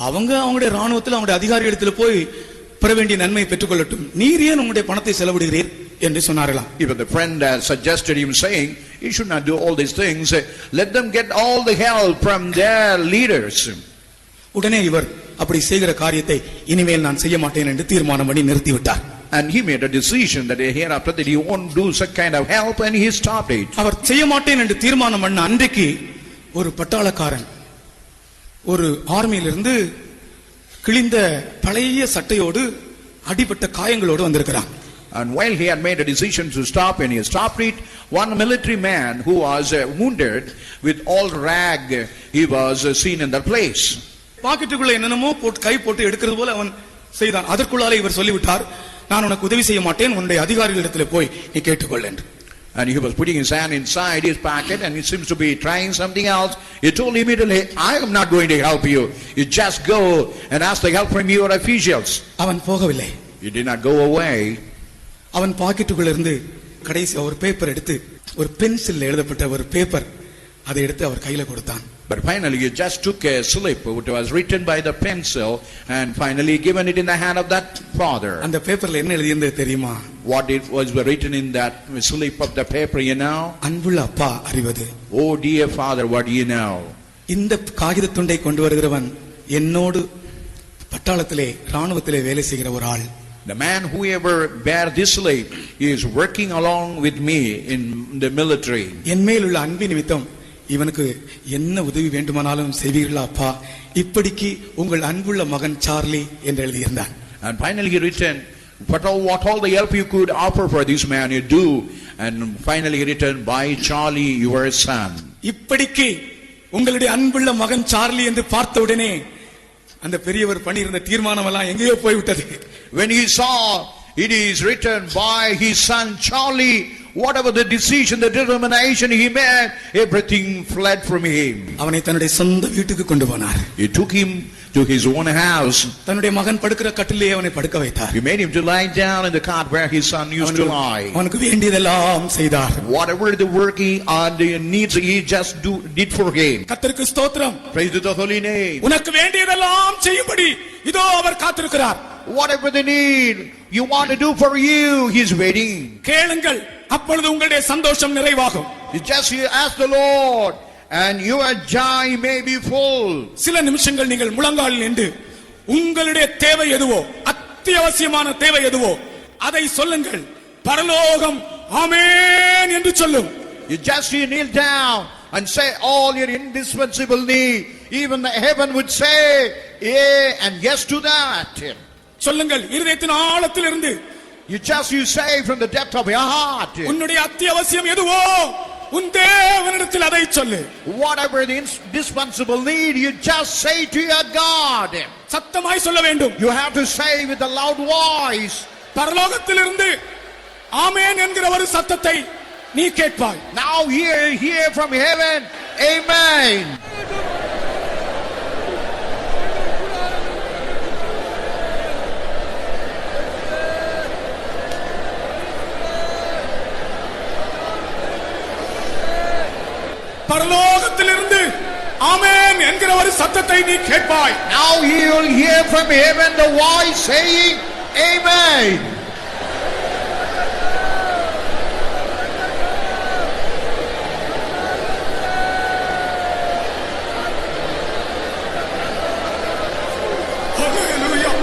அவங்களுடைய ராணுவத்தில் அவங்களுடைய அதிகாரிகளிடத்துல போய் பெற வேண்டிய நன்மையை பெற்றுக்கொள்ளட்டும், நீர் ஏன் உங்களுடைய பணத்தை செலவிடுகிறீர் என்று சொன்னார்களாம். Even the friend suggested him, saying, you should not do all these things, let them get all the help from their leaders. உடனே இவர் அப்படி செய்கிற காரியத்தை இனிமேல் நான் செய்ய மாட்டேன் என்று தீர்மானம் பண்ணி நிறுத்திவிட்டார். And he made a decision that hereafter that he won't do such kind of help, and he stopped it. அவர் செய்ய மாட்டேன் என்று தீர்மானம் பண்ண அன்றைக்கு ஒரு பட்டாளக்காரன் ஒரு ஆர்மியிலிருந்து கிழிந்த பழைய சட்டையோடு அடிபட்ட காயங்களோடு வந்திருக்கிறான். And while he had made a decision to stop, and he stopped it, one military man who was wounded with all rag, he was seen in that place. பாக்கெட்டுக்குள்ள என்னென்னமோ போட்டு கை போட்டு எடுக்கிறது போல அவன் செய்தான். அதற்குள்ளாலே இவர் சொல்லிவிட்டார், நான் உனக்கு உதவி செய்ய மாட்டேன், உன்னுடைய அதிகாரிகளிடத்தில் போய் நீ கேட்டுக்கொள் என்று. And he was putting his hand inside his pocket, and he seems to be trying something else. He told immediately, I am not going to help you. You just go and ask the help from your officials. அவன் போகவில்லை. He did not go away. அவன் பாக்கெட்டுக்குள்ள இருந்து கடைசி ஒரு பேப்பர் எடுத்து, ஒரு பென்சில் எழுதப்பட்ட ஒரு பேப்பர், அதை எடுத்து அவர் கையில கொடுத்தான். But finally he just took a slip which was written by the pencil, and finally given it in the hand of that father. அந்த பேப்பர்ல என்ன எழுதியிருந்தது தெரியுமா? What it was written in that slip of the paper, you know? அன்புள்ள அப்பா அறிவது. Oh dear father, what do you know? இந்த காகித துண்டை கொண்டு வருகிறவன் என்னோடு பட்டாளத்திலே ராணுவத்திலே வேலை செய்கிற ஒரு ஆள். The man whoever bear this slate is working along with me in the military. என் மேல் உள்ள அன்பின் நிமித்தம் இவனுக்கு என்ன உதவி வேண்டுமானாலும் செய்வீர்களா அப்பா, இப்படிக்கு உங்கள் அன்புள்ள மகன் சார்லி என்று எழுதியிருந்தான். And finally he written, what all the help you could offer for this man you do. And finally he written, by Charlie your son. இப்படிக்கு உங்களுடைய அன்புள்ள மகன் சார்லி என்று பார்த்த உடனே அந்த பெரியவர் பண்ணியிருந்த தீர்மானம் எல்லாம் எங்கேயோ போய்விட்டது. When he saw it is written by his son Charlie, whatever the decision, the determination he made, everything fled from him. அவனை தன்னுடைய சொந்த வீட்டுக்கு கொண்டு போனார். He took him to his own house. தன்னுடைய மகன் படுக்கிற கட்டிலே அவனை படுக்க வைத்தார். He made him to lie down in the cot where his son used to lie. அவனுக்கு வேண்டியதெல்லாம் செய்தார். Whatever the work he needs, he just did for him. கர்த்தருக்கு ஸ்தோத்திரம். Praise to the holy name. உனக்கு வேண்டியதெல்லாம் செய்யும்படி இதோ அவர் காத்திருக்கிறார். Whatever the need you want to do for you, he is waiting. கேளுங்கள், அப்பொழுது உங்களுடைய சந்தோஷம் நிறைவாகும். You just ask the Lord and your joy may be full. சில நிமிஷங்கள் நீங்கள் முழங்காலில் நின்று உங்களுடைய தேவை எதுவோ, அத்தியாவசியமான தேவை எதுவோ அதை சொல்லுங்கள். பரலோகம் ஆமென் என்று சொல்லும். You just kneel down and say all your indispensable need. Even the heaven would say yeah and yes to that. சொல்லுங்கள், இருதயத்தின் ஆழத்திலிருந்து. You say from the depth of your heart. உன்னுடைய அத்தியாவசியம் எதுவோ உன் தேவனிடத்தில் அதை சொல்லு. Whatever the indispensable need, you just say to your God. சத்தமாய் சொல்ல வேண்டும். You have to say with a loud voice. பரலோகத்திலிருந்து ஆமென் என்கிற ஒரு சத்தத்தை நீ கேட்பாய். Now hear from heaven, amen. பரலோகத்திலிருந்து ஆமென் என்கிற ஒரு சத்தத்தை நீ கேட்பாய். Now you will hear from heaven the voice saying amen. Hallelujah.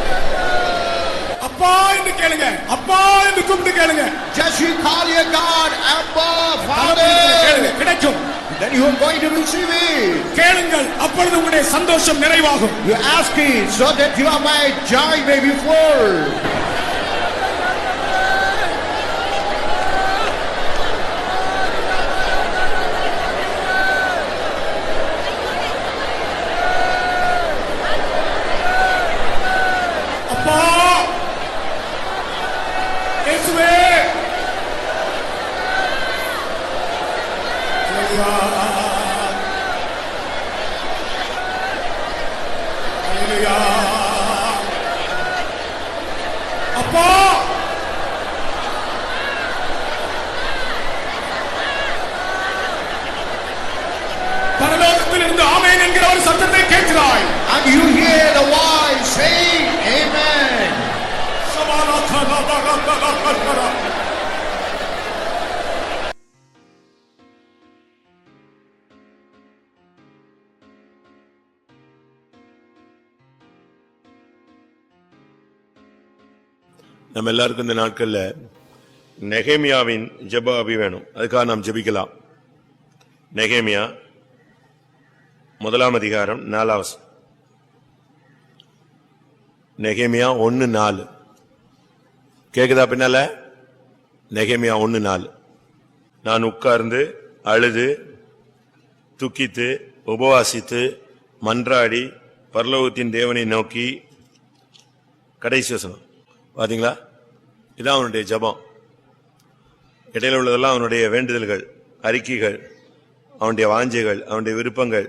அப்பா என்று கேளுங்க, அப்பா என்று கூப்பிட்டு கேளுங்க. Just you call your God Abba Father. கேளுங்க, கிடைக்கும். Then you are going to receive it. கேளுங்கள், அப்பொழுது உங்களுடைய சந்தோஷம் நிறைவாகும். You ask it so that your joy may be full. அப்பா இயேசுவே, அப்பா பரலோகத்தில் இருந்து ஆமென் என்கிற ஒரு சத்தத்தை கேட்கிறாய். And you hear the voice saying amen. நம்ம எல்லாருக்கும் இந்த நாட்கள்ல நெகேமியாவின் ஜெப ஆவி வேணும். அதுக்காக நாம் ஜெபிக்கலாம். நெகேமியா 1 அதிகாரம் 4 வசனம். நெகேமியா 1:4 கேக்குதா பின்னால? நெகேமியா 1:4 நான் உட்கார்ந்து அழுது துக்கித்து உபவாசித்து மன்றாடி பரலோகத்தின் தேவனை நோக்கி. கடைசி வசனம் பாத்தீங்களா? இதான் அவனுடைய ஜெபம். இடையில உள்ளதெல்லாம் அவனுடைய வேண்டுதல்கள், அறிக்கைகள், அவனுடைய வாஞ்சைகள், அவனுடைய விருப்பங்கள்,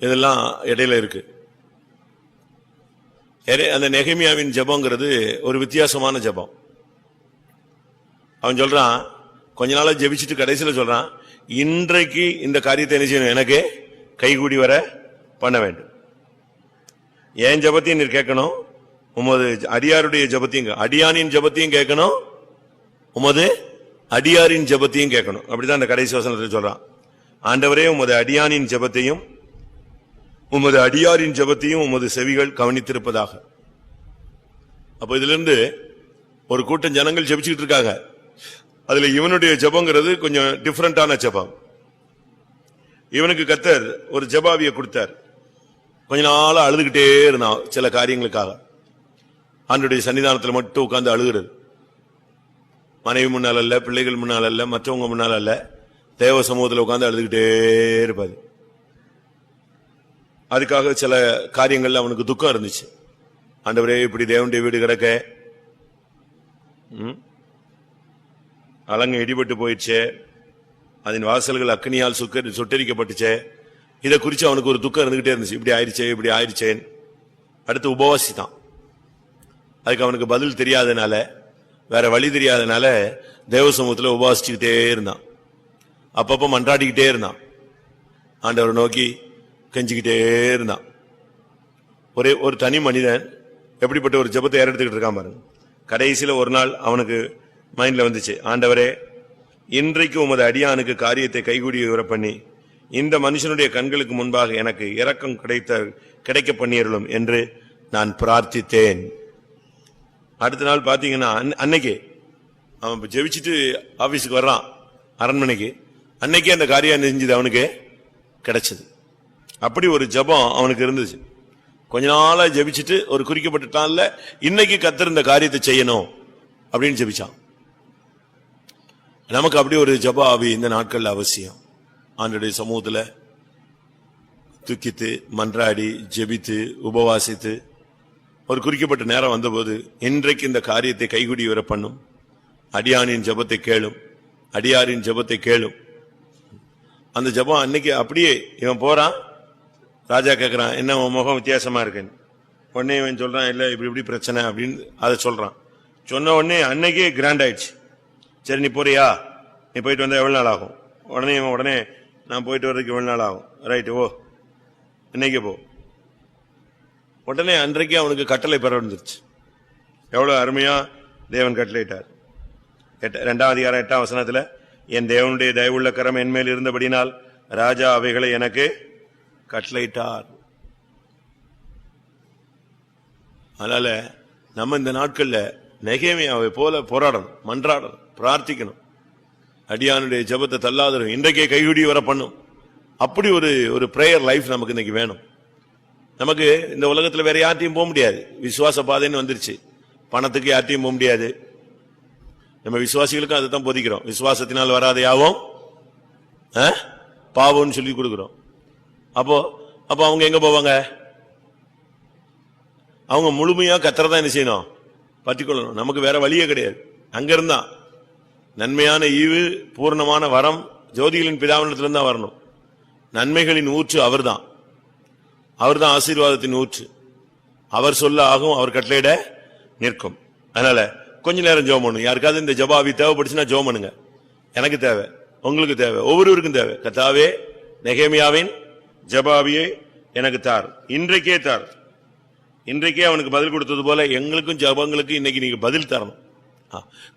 இதெல்லாம் இடையில இருக்கு. அந்த நெகேமியாவின் ஜெபங்கிறது ஒரு வித்தியாசமான ஜெபம். அவன் சொல்றான், கொஞ்ச நாளா ஜெபிச்சுட்டு கடைசியில சொல்றான், இன்றைக்கு இந்த காரியத்தை என்ன செய்யணும், எனக்கு கைகூடி வர பண்ண வேண்டும். என் ஜெபத்தையும் நீர் கேட்கணும், உமது அடியாருடைய ஜெபத்தையும், அடியானின் ஜெபத்தையும் கேட்கணும், உமது அடியாரின் ஜெபத்தையும் கேட்கணும். அப்படிதான் அந்த கடைசி வசனத்தில் சொல்றான். ஆண்டவரே, உமது அடியானின் ஜெபத்தையும் உமது அடியாரின் ஜெபத்தையும் உமது செவிகள் கவனித்திருப்பதாக. அப்ப இதுல இருந்து ஒரு கூட்டம் ஜனங்கள் ஜெபிச்சுட்டு இருக்காங்க. அதுல இவனுடைய ஜெபங்கிறது கொஞ்சம் டிஃபரெண்டான ஜெபம். இவனுக்கு கர்த்தர் ஒரு ஜெபாவியை கொடுத்தார். கொஞ்ச நாளா அழுதுகிட்டே இருந்தான் சில காரியங்களுக்காக. ஆண்டவருடைய சன்னிதானத்தில் மட்டும் உட்கார்ந்து அழுகிறது. மனைவி முன்னால் அல்ல, பிள்ளைகள் முன்னால் அல்ல, மற்றவங்க முன்னால் அல்ல, தேவ சமூகத்தில் உட்கார்ந்து அழுதுகிட்டே இருப்பாரு. அதுக்காக சில காரியங்கள்ல அவனுக்கு துக்கம் இருந்துச்சு. ஆண்டவரே, இப்படி தேவனுடைய வீடு கிடக்க, அலங்க இடிபட்டு போயிடுச்சே, அதன் வாசல்கள் அக்னியால் சுட்டரிக்கப்பட்டுச்சே, இதை குறிச்சு அவனுக்கு ஒரு துக்கம் இருந்துகிட்டே இருந்துச்சு. இப்படி ஆயிடுச்சே, இப்படி ஆயிடுச்சேன். அடுத்து உபவாசித்தான். அதுக்கு அவனுக்கு பதில் தெரியாதனால, வேற வழி தெரியாதனால தேவ சமூகத்தில் உபவாசிச்சுக்கிட்டே இருந்தான். அப்பப்ப மன்றாடிக்கிட்டே இருந்தான். ஆண்டவரை நோக்கி கெஞ்சிக்கிட்டே இருந்தான். ஒரு தனி மனிதன் எப்படிப்பட்ட ஒரு ஜெபத்தை ஏறெடுத்துக்கிட்டு இருக்கான் பாருங்க. கடைசியில ஒரு நாள் அவனுக்கு மைண்ட்ல வந்துச்சு, ஆண்டவரே, இன்றைக்கு உமது அடியானுக்கு காரியத்தை கைகூடி வர பண்ணி இந்த மனுஷனுடைய கண்களுக்கு முன்பாக எனக்கு இரக்கம் கிடைக்க பண்ணியருளும் என்று நான் பிரார்த்தித்தேன். அடுத்த நாள் பாத்தீங்கன்னா அன்னைக்கு அவன் ஜெபிச்சுட்டு ஆபீஸுக்கு வர்றான் அரண்மனைக்கு. அன்னைக்கே அந்த காரியம் செஞ்சது அவனுக்கு கிடைச்சது. அப்படி ஒரு ஜெபம் அவனுக்கு இருந்துச்சு. கொஞ்ச நாளா ஜெபிச்சுட்டு ஒரு குறிக்கப்பட்ட நாள்ல இன்னைக்கு கர்த்தர் இந்த காரியத்தை செய்யணும் அப்படின்னு ஜெபிச்சான். நமக்கு அப்படி ஒரு ஜெப ஆவி இந்த நாட்கள்ல அவசியம். ஆண்டவருடைய சமூகத்துல துக்கித்து மன்றாடி ஜெபித்து உபவாசித்து ஒரு குறிக்கப்பட்ட நேரம் வந்தபோது இன்றைக்கு இந்த காரியத்தை கைகுடி வர பண்ணும், அடியானின் ஜெபத்தை கேளும், அடியாரின் ஜெபத்தை கேளும். அந்த ஜெபம் அன்னைக்கு அப்படியே இவன் போறான். ராஜா கேட்கிறான், என்ன உன் முகம் வித்தியாசமா இருக்குன்னு. உடனே இவன் சொல்றான், இல்ல இப்படி இப்படி பிரச்சனை அப்படின்னு அதை சொல்றான். சொன்ன உடனே அன்னைக்கே கிராண்ட் ஆயிடுச்சு. சரி, நீ போறியா, நீ போயிட்டு வந்தா எவ்வளவு நாள் ஆகும்? உடனே நான் போயிட்டு வர்றதுக்கு எவ்வளவு நாள் ஆகும்? ரைட்டு, ஓ இன்னைக்கு போ. உடனே அன்றைக்கு அவனுக்கு கட்டளை பெற வந்துருச்சு. எவ்வளவு அருமையா தேவன் கட்டளையிட்டார். 2ஆம் அதிகாரம் 8ஆம் வசனத்துல, என் தேவனுடைய தயவுள்ள கரம் என் மேல் இருந்தபடினால் ராஜா அவைகளை எனக்கு கட்டளையிட்டார். அதனால நம்ம இந்த நாட்கள்ல நெகேமியாவை போல போராடணும், மன்றாடணும், பிரார்த்திக்கணும். அடியானுடைய ஜெபத்தை தள்ளாதரும், இன்றைக்கே கைகுடி வர பண்ணும். அப்படி ஒரு பிரேயர் லைஃப் நமக்கு இன்னைக்கு வேணும். நமக்கு இந்த உலகத்துல வேற யார்ட்டையும் போக முடியாது. விசுவாச பாதைன்னு வந்துருச்சு. பணத்துக்கு யார்ட்டையும் போக முடியாது. நம்ம விசுவாசிகளுக்கும் அதை தான் போதிக்கிறோம். விசுவாசத்தினால் வராத யாவும் பாவம்னு சொல்லி கொடுக்கிறோம். அப்போ அவங்க எங்க போவாங்க? அவங்க முழுமையா கர்த்தரை என்ன செய்யணும்? பற்றிக்கொள்ளணும். நமக்கு வேற வழியே கிடையாது. அங்க இருந்தா நன்மையான ஈவு பூர்ணமான வரம் ஜோதிகளின் பிதாவினிடத்திலிருந்து தான் வரணும். நன்மைகளின் ஊற்று அவர்தான். அவர்தான் ஆசீர்வாதத்தின் ஊற்று. அவர் சொல்ல ஆகும், அவர் கட்டளையிட நிற்கும். அதனால கொஞ்ச நேரம் ஜெபம் பண்ணுங்க. யாருக்காவது இந்த ஜெபாவி தேவைப்படுச்சுன்னா ஜெபம் பண்ணுங்க. எனக்கு தேவை, உங்களுக்கு தேவை, ஒவ்வொருவருக்கும் தேவை. கர்த்தாவே, நெகேமியாவின் ஜெபாவியை எனக்கு தார், இன்றைக்கே தார். இன்றைக்கே அவனுக்கு பதில் கொடுத்தது போல எங்களுக்கும் ஜெபங்களுக்கு இன்னைக்கு நீங்க பதில் தரணும்.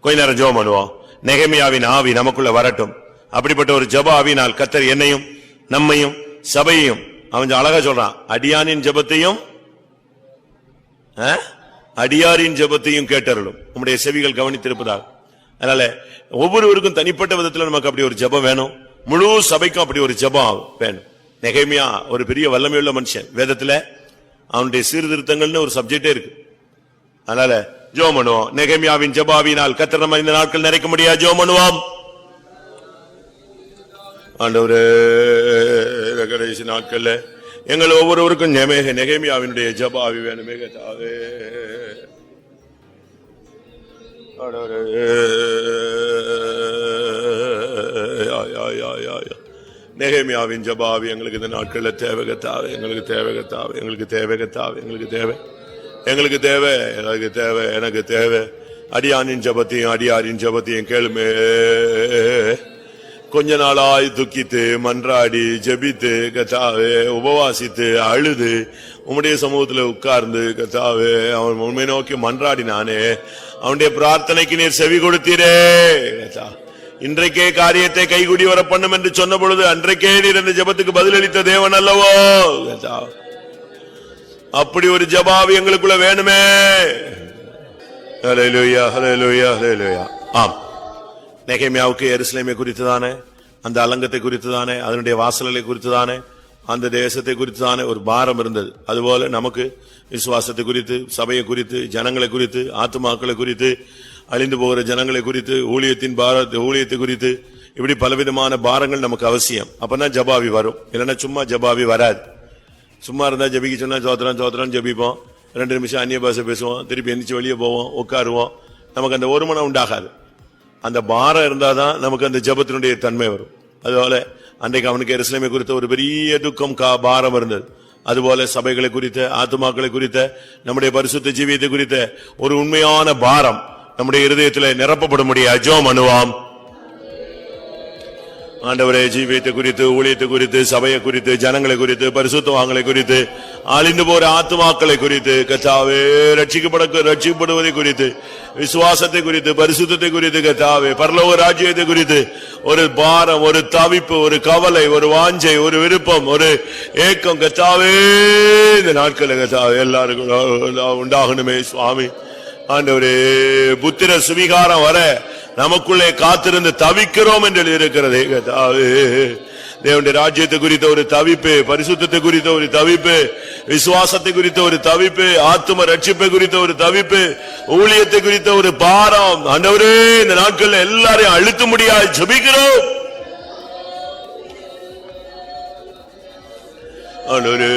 கொஞ்ச நேரம் ஜெபம் பண்ணுவோம். நெகேமியாவின் ஆவி நமக்குள்ள வரட்டும். அப்படிப்பட்ட ஒரு ஜெப ஆவினால் கர்த்தர் என்னையும் நம்மையும் சபையையும், அவன் அழகா சொல்றான், அடியானின் ஜெபத்தையும் அடியாரின் ஜெபத்தையும் கேட்டருளும், உம்முடைய செவிகள் கவனித்திருப்பதாக. அதனால ஒவ்வொருவருக்கும் தனிப்பட்ட விதத்தில் நமக்கு அப்படி ஒரு ஜெபம் வேணும். முழு சபைக்கும் அப்படி ஒரு ஜெபம் வேணும். நெகேமியா ஒரு பெரிய வல்லமையுள்ள மனுஷன். வேதத்துல அவனுடைய சீர்திருத்தங்கள்னு ஒரு சப்ஜெக்டே இருக்கு. அதனால ஜெபம் பண்ணுவோம். நெகேமியாவின் ஜெபாவினால் கர்த்தர் நம்ம இந்த நாட்கள் நிறைக்க முடியாது. ஜெபம் பண்ணுவோம். ஆண்டவரே, கடைசி நாட்கள்ல எங்கள் ஒவ்வொருவருக்கும் நெகேமியாவினுடைய ஜெபாவி வேணுமே கர்த்தாவே. நெகேமியாவின் ஜெபாவி எங்களுக்கு இந்த நாட்கள்ல தேவை கர்த்தாவே. எங்களுக்கு தேவை கர்த்தாவே. எங்களுக்கு தேவை கர்த்தாவே. எங்களுக்கு தேவை, எங்களுக்கு தேவை, எனக்கு தேவை, எனக்கு தேவை. அடியானின் ஜெபத்தையும் அடியாரின் ஜெபத்தையும் கேளுமே. கொஞ்ச நாளாய் துக்கித்து மன்றாடி ஜெபித்து கர்த்தாவே, உபவாசித்து அழுது உம்முடைய சமூகத்தில் உட்கார்ந்து கர்த்தாவே அவன் உண்மை நோக்கி மன்றாடினானே, அவனுடைய பிரார்த்தனைக்கு நீர் செவி கொடுத்தீரே. இன்றைக்கே காரியத்தை கைகூடி வர பண்ணும் என்று சொன்ன பொழுது அன்றைக்கே நீர் அந்த ஜெபத்துக்கு பதிலளித்த தேவன் அல்லவோ. அப்படி ஒரு ஜபாவி எங்களுக்குள்ள வேணுமே. ஹல்லேலூயா, ஹல்லேலூயா, ஹல்லேலூயா. ஆம், நெகேமியாவுக்கு எருசலேமை குறித்துதானே, அந்த அலங்கத்தை குறித்துதானே, அதனுடைய வாசல்களை குறித்துதானே, அந்த தேசத்தை குறித்துதானே ஒரு பாரம் இருந்தது. அதுபோல நமக்கு விசுவாசத்தை குறித்து, சபையை குறித்து, ஜனங்களை குறித்து, ஆத்துமாக்களை குறித்து, அழிந்து போகிற ஜனங்களை குறித்து, ஊழியத்தை குறித்து, இப்படி பலவிதமான பாரங்கள் நமக்கு அவசியம். அப்பதான் ஜபாவி வரும். இல்லைன்னா சும்மா ஜபாவி வராது. சும்மா இருந்தா ஜபிக்க சொன்னா சோத்திரம் சோத்திரம் ஜபிப்போம், 2 நிமிஷம் அந்நிய பாஷை பேசுவோம், திருப்பி எந்திரிச்சு வெளியே போவோம், உட்காருவோம். நமக்கு அந்த ஒரு மனம் உண்டாகாது. அந்த பாரம் இருந்தாதான் நமக்கு அந்த ஜபத்தினுடைய தன்மை வரும். அதுபோல அன்றைக்கு அவனுக்கு எருசலேமை குறித்த ஒரு பெரிய துக்கம் பாரம் இருந்தது. அதுபோல சபைகளை குறித்த, ஆத்துமாக்களை குறித்த, நம்முடைய பரிசுத்த ஜீவியத்தை குறித்த ஒரு உண்மையான பாரம் நம்முடைய இருதயத்தில் நிரப்பப்பட முடியாது. ஜெபம் பண்ணுவோம். ஆண்டவரே, ஜீவியத்தை குறித்து, ஊழியத்தை குறித்து, சபையை குறித்து, ஜனங்களை குறித்து, பரிசுத்தவான்களை குறித்து, அழிந்து போற ஆத்துமாக்களை குறித்து, கர்த்தாவே ரட்சிக்கப்படுவதை குறித்து, விசுவாசத்தை குறித்து, பரிசுத்தத்தை குறித்து, கர்த்தாவே பரலோக ராஜ்யத்தை குறித்து ஒரு பாரம், ஒரு தவிப்பு, ஒரு கவலை, ஒரு வாஞ்சை, ஒரு விருப்பம், ஒரு ஏக்கம், கர்த்தாவே இந்த நாட்களில் கர்த்தாவே எல்லாருக்கும் உண்டாகணுமே சுவாமி. ஆண்டவரே, புத்திர சுவிகாரம் வர நமக்குள்ளே காத்திருந்து தவிக்கிறோம் என்று இருக்கிறதே கர்த்தாவே. தேவனுடைய ராஜ்யத்தை குறித்த ஒரு தவிப்பு, பரிசுத்தத்தை குறித்த ஒரு தவிப்பு, விசுவாசத்தை குறித்த ஒரு தவிப்பு, ஆத்தும ரட்சிப்பை குறித்த ஒரு தவிப்பு, ஊழியத்தை குறித்த ஒரு பாரம். ஆண்டவரே, இந்த நாட்கள் எல்லாரையும் அழுத்த முடியாது ஜெபிக்கிறோம். ஆண்டவரே,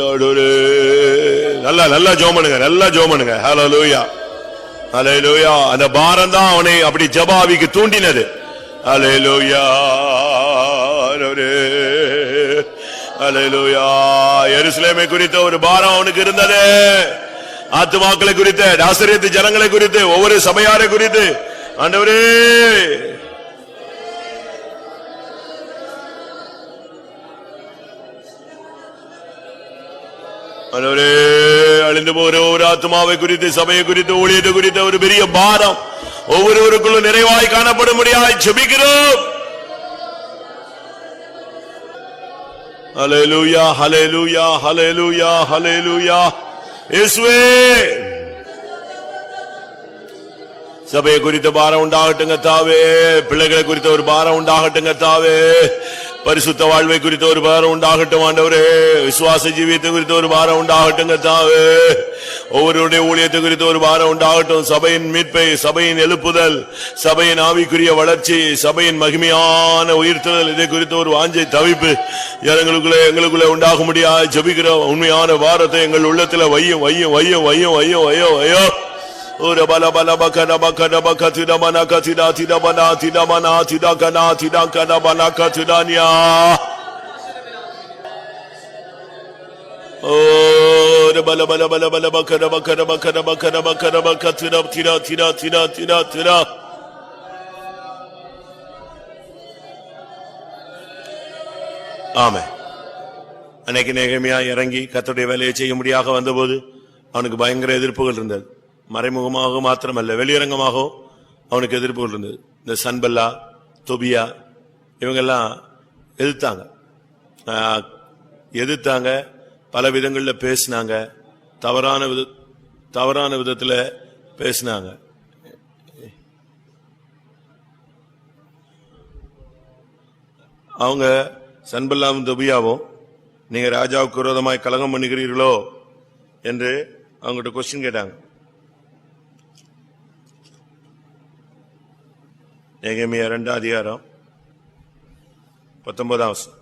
ஆண்டவரே, நல்லா ஜெபம் பண்ணுங்க, நல்லா ஜெபம் பண்ணுங்க. ஹல்லேலூயா, ஹல்லேலூயா. அந்த பாரம் தான் அவனை அப்படி ஜபாவிக்கு தூண்டினது. ஹல்லேலூயா, ஹல்லேலூயா. எருசலேமை குறித்த ஒரு பாரம் அவனுக்கு இருந்தது. ஆத்துமாக்களை குறித்த, நாசரேத்து ஜனங்களை குறித்து, ஒவ்வொரு சபையாரை குறித்து. ஆண்டவரே, ஆண்டவரே, அழிந்து போகிற ஒரு ஆத்மாவை குறித்து, சபையை குறித்து, ஊழியத்தை குறித்த ஒரு பெரிய பாரம் ஒவ்வொருவருக்குள்ள நிறைவாய் காணப்பட முடியாது ஜெபிக்கிறோம். ஹல்லேலூயா, ஹல்லேலூயா, ஹல்லேலூயா, ஹல்லேலூயா. இயேசுவே, சபையை குறித்த பாரம் உண்டாகட்டுங்க தாவே. பிள்ளைகளை குறித்த ஒரு பாரம் உண்டாகட்டுங்க தாவே. பரிசுத்த வாழ்வை குறித்த ஒரு பாரம் உண்டாகட்டும் ஆண்டவரே. விசுவாச ஜீவியத்தை குறித்த ஒரு பாரம் உண்டாகட்டுங்க தாவே. ஒவ்வொருடைய ஊழியத்தை குறித்த ஒரு பாரம் உண்டாகட்டும். சபையின் மீட்பை, சபையின் எழுப்புதல், சபையின் ஆவிக்குரிய வளர்ச்சி, சபையின் மகிமையான உயிர்த்தல், இதை குறித்த ஒரு வாஞ்சை தவிப்பு எங்களுக்குள்ளே உண்டாக முடியாது ஜெபிக்கிறோம். உண்மையான பாரத்தை எங்கள் உள்ளத்தில் வையும் வையும் வையும் வையும் வையும் வையோ வையோ. ஒரு பல பல பகன பகன பகதிடமன கதிடா திடமனா திடமனா திடகனா திடகனமன கதிடானியா. ஒரு பல பல பல பல பகன பகன பகன பகன பகன பகதிடா திடா திடா திடா திடா திடா. ஆமென். அன்னைக்கு நெகேமியா இறங்கி கர்த்தருடைய வேலையை செய்ய முடியாத வந்தபோது அவனுக்கு பயங்கர எதிர்ப்புகள் இருந்தது. மறைமுகமாக மாத்திரமல்ல, வெளியரங்கமாகவும் அவனுக்கு எதிர்ப்புகள் இருந்தது. இந்த சன்பல்லா, தொபியா இவங்கெல்லாம் எதிர்த்தாங்க, பல விதங்களில் பேசினாங்க, தவறான விதத்தில் பேசினாங்க. அவங்க சன்பல்லாவும் தொபியாவும் நீங்க ராஜாவுக்கு விரோதமாய் கலகம் பண்ணுகிறீர்களோ என்று அவங்ககிட்ட கொஸ்டின் கேட்டாங்க. நெகேமியா 2 அதிகாரம் 19 வசனம்.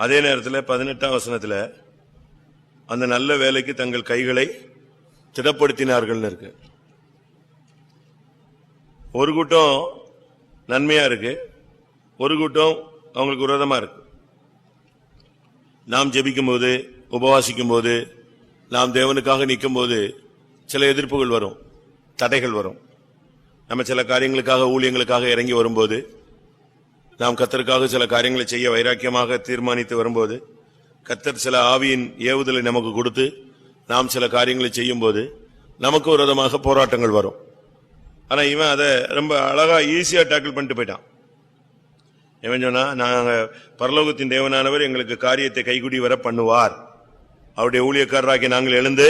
அதே நேரத்தில் 18 வசனத்தில் அந்த நல்ல வேலைக்கு தங்கள் கைகளை திடப்படுத்தினார்கள் இருக்கு. ஒரு கூட்டம் நன்மையா இருக்கு, ஒரு கூட்டம் அவங்களுக்கு விரோதமா இருக்கு. நாம் ஜெபிக்கும் போது, உபவாசிக்கும் போது, நாம் தேவனுக்காக நிற்கும் போது சில எதிர்ப்புகள் வரும், தடைகள் வரும். நம்ம சில காரியங்களுக்காக, ஊழியங்களுக்காக இறங்கி வரும்போது நாம் கர்த்தருக்காக சில காரியங்களை செய்ய வைராக்கியமாக தீர்மானித்து வரும்போது, கர்த்தர் சில ஆவியின் ஏவுதலை நமக்கு கொடுத்து நாம் சில காரியங்களை செய்யும் போது நமக்கு ஒரு விதமாக போராட்டங்கள் வரும். ஆனா இவன் அதை ரொம்ப அழகா ஈஸியா டேக்கிள் பண்ணிட்டு போயிட்டான். இவன் சொன்னா, நாங்க பரலோகத்தின் தேவனானவர் எங்களுக்கு காரியத்தை கைகூடி வர பண்ணுவார், அவருடைய ஊழியக்காரராக்கி நாங்கள் எழுந்து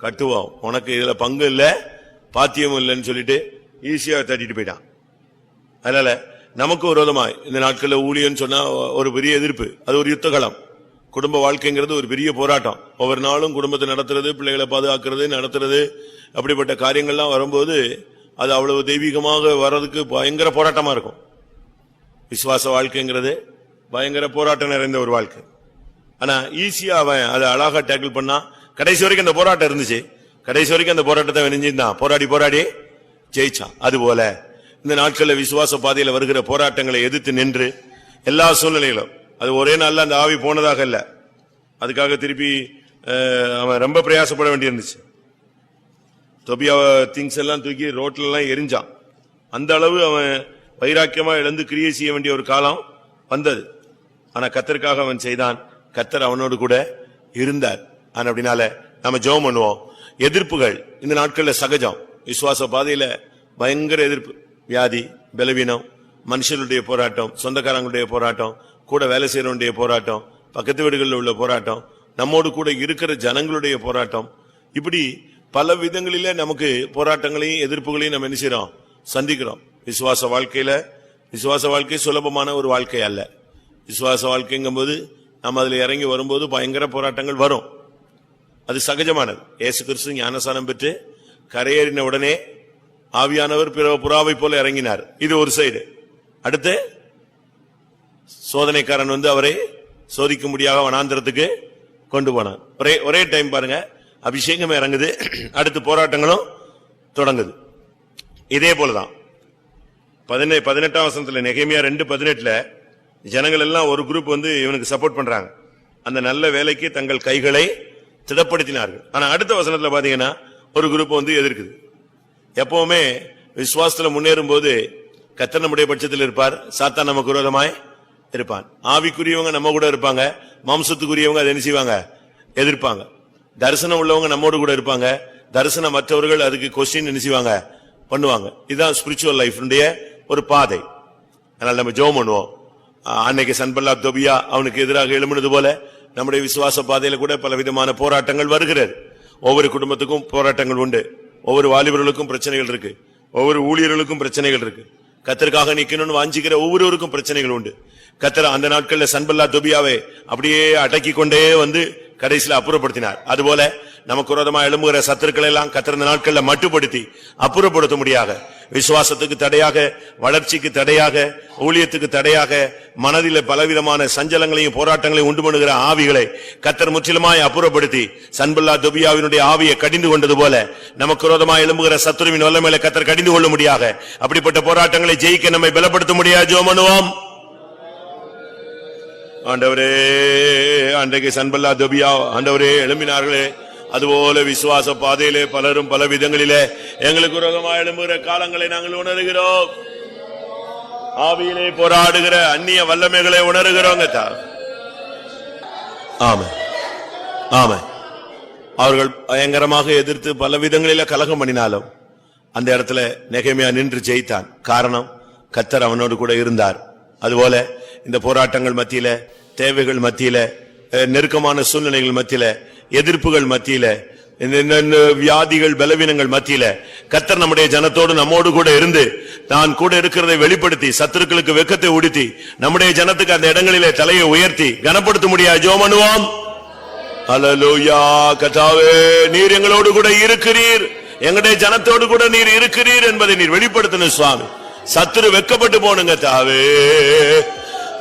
கட்டுவோம், உனக்கு இதுல பங்கு இல்ல பாத்தியமும் இல்லைன்னு சொல்லிட்டு ஈஸியா தட்டிட்டு போயிட்டான். அதனால நமக்கு ஒரு விதமா இந்த நாட்கள்ல ஊழியன்னு சொன்னா ஒரு பெரிய எதிர்ப்பு, அது ஒரு யுத்தகலம். குடும்ப வாழ்க்கைங்கிறது ஒரு பெரிய போராட்டம். ஒவ்வொரு நாளும் குடும்பத்தை நடத்துறது, பிள்ளைகளை பாதுகாக்கிறது, நடத்துறது, அப்படிப்பட்ட காரியங்கள்லாம் வரும்போது அது அவ்வளவு தெய்வீகமாக வர்றதுக்கு பயங்கர போராட்டமா இருக்கும். விசுவாச வாழ்க்கைங்கிறது பயங்கர போராட்டம் நிறைந்த ஒரு வாழ்க்கை. ஆனா ஈஸியா அவன் அதை அழகா டேக்கிள் பண்ணா. கடைசி வரைக்கும் அந்த போராட்டம் இருந்துச்சு. கடைசி வரைக்கும் அந்த போராட்டத்தை வெனிஞ்சிருந்தான், போராடி போராடி ஜெயிச்சான். அதுபோல இந்த நாட்கள்ல விசுவாச பாதையில வருகிற போராட்டங்களை எதிர்த்து நின்று எல்லா சூழ்நிலைகளும், அது ஒரே நாள்ல அந்த ஆவி போனதாக இல்ல, அதுக்காக திருப்பி அவன் ரொம்ப பிரயாசப்பட வேண்டியிருந்துச்சு. தொபியா திங்ஸ் எல்லாம் தூக்கி ரோட்ல எல்லாம் எரிஞ்சான். அந்த அளவு அவன் வைராக்கியமா எழுந்து கிரியை செய்ய வேண்டிய ஒரு காலம் வந்தது. ஆனா கர்த்தருக்காக அவன் செய்தான், கர்த்தர் அவனோடு கூட இருந்தார். ஆனா அப்படினால நம்ம ஜெபம் பண்ணுவோம். எதிர்ப்புகள் இந்த நாட்கள்ல சகஜம். விசுவாச பாதையில பயங்கர எதிர்ப்பு, வியாதி, பலவீனம், மனுஷர்களுடைய போராட்டம், சொந்தக்காரங்களுடைய போராட்டம், கூட வேலை செய்யறவனுடைய போராட்டம், பக்கத்து வீடுகளில் உள்ள போராட்டம், நம்மோடு கூட இருக்கிற ஜனங்களுடைய போராட்டம், இப்படி பல விதங்களிலே நமக்கு போராட்டங்களையும் எதிர்ப்புகளையும் நம்ம என்ன செய்யறோம், சந்திக்கிறோம். விசுவாச வாழ்க்கை சுலபமான ஒரு வாழ்க்கை அல்ல. விசுவாச வாழ்க்கைங்கும் போது நம்ம அதுல இறங்கி வரும்போது பயங்கர போராட்டங்கள் வரும், அது சகஜமானது. இயேசு கிறிஸ்து ஞானஸ்நானம் பெற்று கரையேறின உடனே ஆவியானவர் புறாவை போல இறங்கினார். இது ஒரு சைடு. அடுத்து சோதனைக்காரன் வந்து அவரை சோதிக்க முடியாத வனாந்திரத்துக்கு கொண்டு போனான். ஒரே டைம் பாருங்க, அபிஷேகம் இறங்குது, அடுத்து போராட்டங்களும் தொடங்குது. இதே போலதான் 18ஆம் வசனத்துல நெகேமியா 2:18 ஜனங்கள் எல்லாம் ஒரு குரூப் வந்து இவனுக்கு சப்போர்ட் பண்றாங்க. அந்த நல்ல வேலைக்கு தங்கள் கைகளை திடப்படுத்தினார்கள். ஆனா அடுத்த வசனத்துல பாத்தீங்கன்னா ஒரு குரூப் வந்து எதிர்க்குது. எப்பவுமே விசுவாசத்துல முன்னேறும் போது கர்த்தர் நம்முடைய பட்சத்தில் இருப்பார், சாத்தான் நமக்கு விரோதமாய் இருப்பான். ஆவிக்குரியவங்க நம்ம கூட இருப்பாங்க, மாம்சத்துக்குரியவங்க அதை என்ன செய்வாங்க, எதிர்ப்பாங்க. தரிசனம் உள்ளவங்க நம்மோடு கூட இருப்பாங்க, தரிசனம் மற்றவர்கள் அதுக்கு கொஸ்டின் என்ன செய்வாங்க, பண்ணுவாங்க. இதுதான் ஸ்பிரிச்சுவல் லைஃப்னுடைய ஒரு பாதை. அதனால நம்ம ஜெபம் பண்ணுவோம். அன்னைக்கு சன்பல்லாத் தொபியா அவனுக்கு எதிராக எழும்பினது போல நம்முடைய விசுவாச பாதையில கூட பல விதமான போராட்டங்கள் வருகிறது. ஒவ்வொரு குடும்பத்துக்கும் போராட்டங்கள் உண்டு, ஒவ்வொரு வாலிபர்களுக்கும் பிரச்சனைகள் இருக்கு, ஒவ்வொரு ஊழியர்களுக்கும் பிரச்சனைகள் இருக்கு, கர்த்தருக்காக நிக்கணும்னு வாஞ்சிக்கிற ஒவ்வொருவருக்கும் பிரச்சனைகள் உண்டு. கர்த்தர் அந்த நாட்கள்ல சன்பல்லாத் தொபியாவை அப்படியே அடக்கி கொண்டே வந்து கடைசியில அப்புறப்படுத்தினார். அதுபோல நமக்கு விரோதமா எழும்புகிற சத்துருக்களை எல்லாம் கர்த்தர் இந்த நாட்கள்ல மட்டுப்படுத்தி அப்புறப்படுத்த முடியாக, விசுவாசத்துக்கு தடையாக, வளர்ச்சிக்கு தடையாக, ஊழியத்துக்கு தடையாக, மனதில பலவிதமான சஞ்சலங்களையும் போராட்டங்களையும் உண்டு பண்ணுகிற ஆவிகளை கர்த்தர் முற்றிலுமாய் அப்புறப்படுத்தி சன்பல்லாத் தொபியாவினுடைய ஆவியை கடிந்து கொண்டது போல நமக்கு விரோதமா எழும்புகிற சத்துருவின் வல்லமையில கர்த்தர் கடிந்து கொள்ள முடியாக, அப்படிப்பட்ட போராட்டங்களை ஜெயிக்க நம்மை பலப்படுத்த முடியாது. ஜெபம் பண்ணுவோம். ஆண்டவரே, அன்றைக்கு சன்பல்லாத் தொபியா ஆண்டவரே எழும்பினார்களே, அதுபோல விசுவாச பாதையிலே பலரும் பல விதங்களிலே எங்களுக்கு விரோதமாக எழும்புகிற காலங்களை நாங்கள் உணர்கிறோம். ஆவியிலே போராடுகிற அந்நிய வல்லமைகளை உணர்கிறோங்க. ஆமா ஆமா, அவர்கள் பயங்கரமாக எதிர்த்து பல விதங்களில கலகம் பண்ணினாலும் அந்த இடத்துல நெகேமியா நின்று ஜெயித்தான். காரணம், கர்த்தர் அவனோடு கூட இருந்தார். அதுபோல இந்த போராட்டங்கள் மத்தியில, தேவைகள் மத்தியில, நெருக்கமான சூழ்நிலைகள் மத்தியில, எதிர்ப்புகள் மத்தியில, வியாதிகள், பலவீனங்கள் மத்தியில கர்த்தர் நம்முடைய ஜனத்தோடு நம்மோடு கூட இருந்து தான் கூட இருக்கிறதை வெளிப்படுத்தி சத்துருக்களுக்கு வெக்கத்தை உடுத்தி நம்முடைய ஜனத்துக்கு அந்த இடங்களிலே தலையை உயர்த்தி கனப்படுத்த முடியாது. ஜெபம் பண்ணுவோம். அல்லேலூயா. கர்த்தாவே, நீர் எங்களோடு கூட இருக்கிறீர், எங்களுடைய ஜனத்தோடு கூட நீர் இருக்கிறீர் என்பதை நீர் வெளிப்படுத்தணும் சுவாமி. சத்துரு வெக்கப்பட்டு போனுங்க தாவே.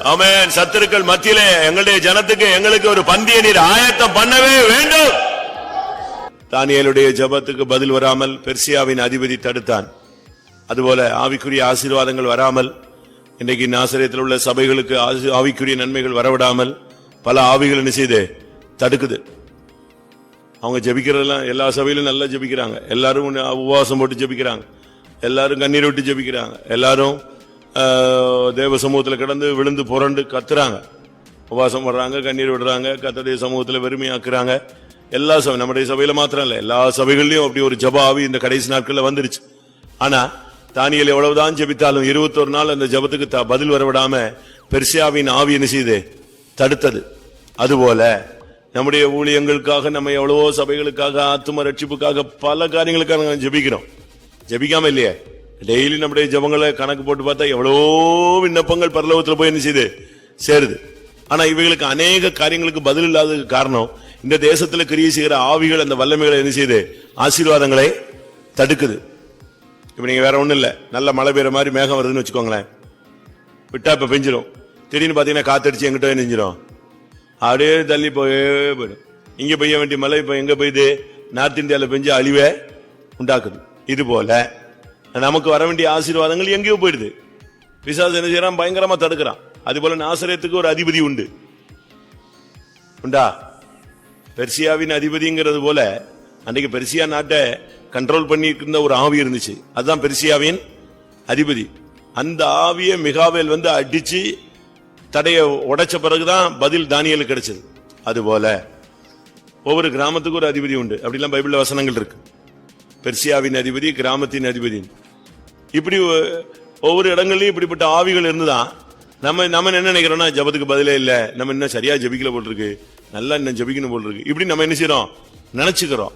ஆமென். சத்துருக்கள் மத்தியிலே எங்களுடைய ஜனத்துக்கு எங்களுக்கு ஒரு பந்தியை நீர் ஆயத்தம் பண்ணவே வேண்டும். தானியேலுடைய ஜெபத்துக்கு பதில் வராமல் பெர்சியாவின் அதிபதி தடுத்தான். அதுபோல ஆவிக்குரிய ஆசீர்வாதங்கள் வராமல், இன்றைக்கு நாசரேத்தில் உள்ள சபைகளுக்கு ஆவிக்குரிய நன்மைகள் வரவிடாமல் பல ஆவிகள் என்ன செய்து தடுக்குது. அவங்க ஜெபிக்கிறதெல்லாம் எல்லா சபையிலும் நல்லா ஜெபிக்கிறாங்க, எல்லாரும் உபவாசம் போட்டு ஜெபிக்கிறாங்க, எல்லாரும் கண்ணீர் விட்டு ஜெபிக்கிறாங்க, எல்லாரும் தேவ சமூகத்துல கிடந்து விழுந்து புரண்டு கத்துறாங்க, உபவாசம் வர்றாங்க, கண்ணீர் விடுறாங்க, கர்த்தருடைய சமூகத்துல வெறுமையாக்குறாங்க. எல்லா சபை, நம்முடைய சபையில மாத்திரம் இல்ல, எல்லா சபைகள்லயும் அப்படி ஒரு ஜெப ஆவி இந்த கடைசி நாட்கள்ல வந்துருச்சு. ஆனா தானியேல் எவ்வளவுதான் ஜெபித்தாலும் 21 நாள் அந்த ஜெபத்துக்கு பதில் வரவிடாம பெர்சியாவின் ஆவி என்ன செய்து தடுத்தது. அதுபோல நம்முடைய ஊழியங்களுக்காக, நம்ம எவ்வளவோ சபைகளுக்காக, ஆத்தும ரட்சிப்புக்காக, பல காரியங்களுக்காக நம்ம ஜெபிக்கிறோம். ஜெபிக்காம இல்லையே, டெய்லி நம்முடைய ஜெபங்களை கணக்கு போட்டு பார்த்தா எவ்வளவோ விண்ணப்பங்கள் பரலோகத்துல போய் என்ன செய்யுது சேருது. ஆனா இவைகளுக்கு அநேக காரியங்களுக்கு பதில் இல்லாத காரணம், இந்த தேசத்துல கிரியை செய்கிற ஆவிகள் அந்த வல்லமைகளை என்ன செய்யுது, ஆசீர்வாதங்களை தடுக்குது. இப்ப நீங்க வேற ஒண்ணும் இல்ல, நல்ல மழை பெய்யற மாதிரி மேகம் வருதுன்னு வச்சுக்கோங்களேன், விட்டா இப்ப பெஞ்சிரும், திடீர்னு பாத்தீங்கன்னா காத்தடிச்சு எங்கிட்ட நெஞ்சிரும், அப்படியே தள்ளி போயிடும். இங்க பெய்ய வேண்டிய மழை இப்ப எங்க பெய்யுது, நார்த் இந்தியால பெஞ்சு அழிவே உண்டாக்குது. இது போல நமக்கு வர வேண்டிய ஆசீர்வாதங்கள் எங்கேயோ போயிடுது. பிசாசு என்ன செய்யறான், பயங்கரமா தடுக்கிறான். அது போல நாசரேத்துக்கு ஒரு அதிபதி உண்டா, பெர்சியாவின் அதிபதிங்கிறது போல அன்றைக்கு பெர்சியா நாட்டை கண்ட்ரோல் பண்ணி இருந்த ஒரு ஆவி இருந்துச்சு, அதுதான் பெர்சியாவின் அதிபதி. அந்த ஆவியை மிகாவேல் வந்து அடிச்சு தடைய உடைச்ச பிறகுதான் பதில் தானியேலுக்கு கிடைச்சது. அதுபோல ஒவ்வொரு கிராமத்துக்கும் ஒரு அதிபதி உண்டு. அப்படிலாம் பைபிள்ல வசனங்கள் இருக்கு. பெர்சியாவின் அதிபதி, கிராமத்தின் அதிபதி, இப்படி ஒவ்வொரு இடங்கள்லயும் இப்படிப்பட்ட ஆவிகள் இருந்துதான் நம்ம என்ன நினைக்கிறோம்னா, ஜபத்துக்கு பதிலே இல்ல, நம்ம இன்னும் சரியா ஜபிக்கல போல் இருக்கு, நல்லா இன்னும் ஜபிக்கணும் போல் இருக்கு, இப்படி நம்ம என்ன செய்யறோம், நினைச்சுக்கிறோம்.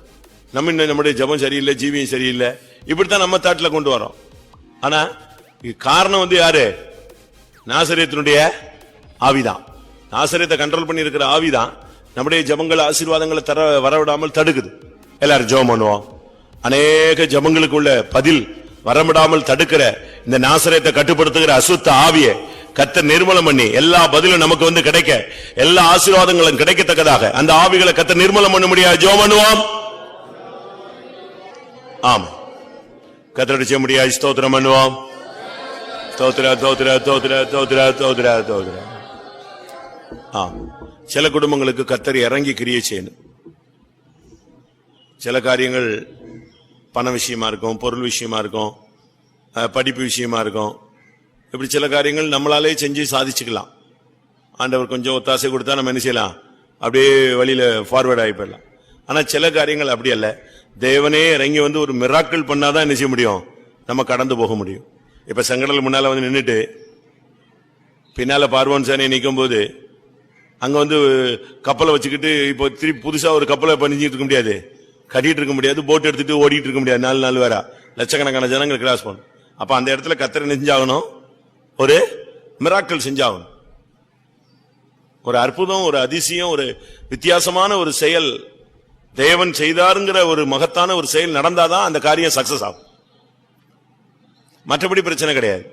நம்ம இன்னும் நம்முடைய ஜபம் சரியில்லை, ஜீவியம் சரியில்லை, இப்படித்தான் நம்ம தாட்டில கொண்டு வரோம். ஆனா காரணம் வந்து யாரு, நாசரேத்தினுடைய ஆவிதான். நாசரேத்தை கண்ட்ரோல் பண்ணி இருக்கிற ஆவிதான் நம்முடைய ஜபங்கள் ஆசீர்வாதங்களை வரவிடாமல் தடுக்குது. எல்லாரும் ஜெபம் பண்ணுவோம். அநேக ஜபங்களுக்குள்ள பதில் வரவிடாமல் தடுக்கிற இந்த நாசரேத்தை கட்டுப்படுத்துகிற அசுத்த ஆவியை கர்த்தர் நிர்மூலம் பண்ணி எல்லா பதிலும் நமக்கு வந்து கிடைக்க, எல்லா ஆசீர்வாதங்களும் கிடைக்கத்தக்கதாக அந்த ஆவிகளை கர்த்தர் நிர்மூலம் பண்ண முடியாது. ஜெபம் பண்ணுவோம். ஆமா, கர்த்தர் செய்ய முடியாது. ஸ்தோத்திரம் பண்ணுவோம். ஸ்தோத்திர ஸ்தோத்திர ஸ்தோத்திர ஸ்தோத்திர ஸ்தோத்திர ஸ்தோத்திர. சில குடும்பங்களுக்கு கர்த்தர் இறங்கி கிரியை செய்யணும். சில காரியங்கள் பண விஷயமா இருக்கும், பொருள் விஷயமா இருக்கும், படிப்பு விஷயமா இருக்கும். இப்படி சில காரியங்கள் நம்மளாலே செஞ்சு சாதிச்சுக்கலாம். ஆண்டவர் கொஞ்சம் ஒத்தாசை கொடுத்தா நம்ம என்ன செய்யலாம், அப்படியே வழியில ஃபார்வர்ட் ஆகி போயிடலாம். ஆனா சில காரியங்கள் அப்படி அல்ல, தேவனே இறங்கி வந்து ஒரு மிராக்கிள் பண்ணாதான் என்ன செய்ய முடியும், நம்ம கடந்து போக முடியும். இப்ப செங்கடல் முன்னால வந்து நின்றுட்டு பின்னால பார்வோன் சேனை நிற்கும் போது அங்க வந்து கப்பலை வச்சுக்கிட்டு இப்போ திருப்பி புதுசா ஒரு கப்பலை பண்ணிட்டு இருக்க முடியாது, கட்டிட்டு இருக்க முடியாது, போட் எடுத்துட்டு ஓடிட்டு இருக்க முடியாது. 4 நாள் வேற லட்சக்கணக்கான ஜனங்கள் கிராஸ் பண்ணும். அப்ப அந்த இடத்துல கர்த்தர் செஞ்சாகணும், ஒரு மிராக்கிள் செஞ்சாகணும். ஒரு அற்புதம், ஒரு அதிசயம், ஒரு வித்தியாசமான ஒரு செயல் தேவன் செய்தாருங்கிற ஒரு மகத்தான ஒரு செயல் நடந்தாதான் அந்த காரியம் சக்சஸ் ஆகும். மற்றபடி பிரச்சனை கிடையாது.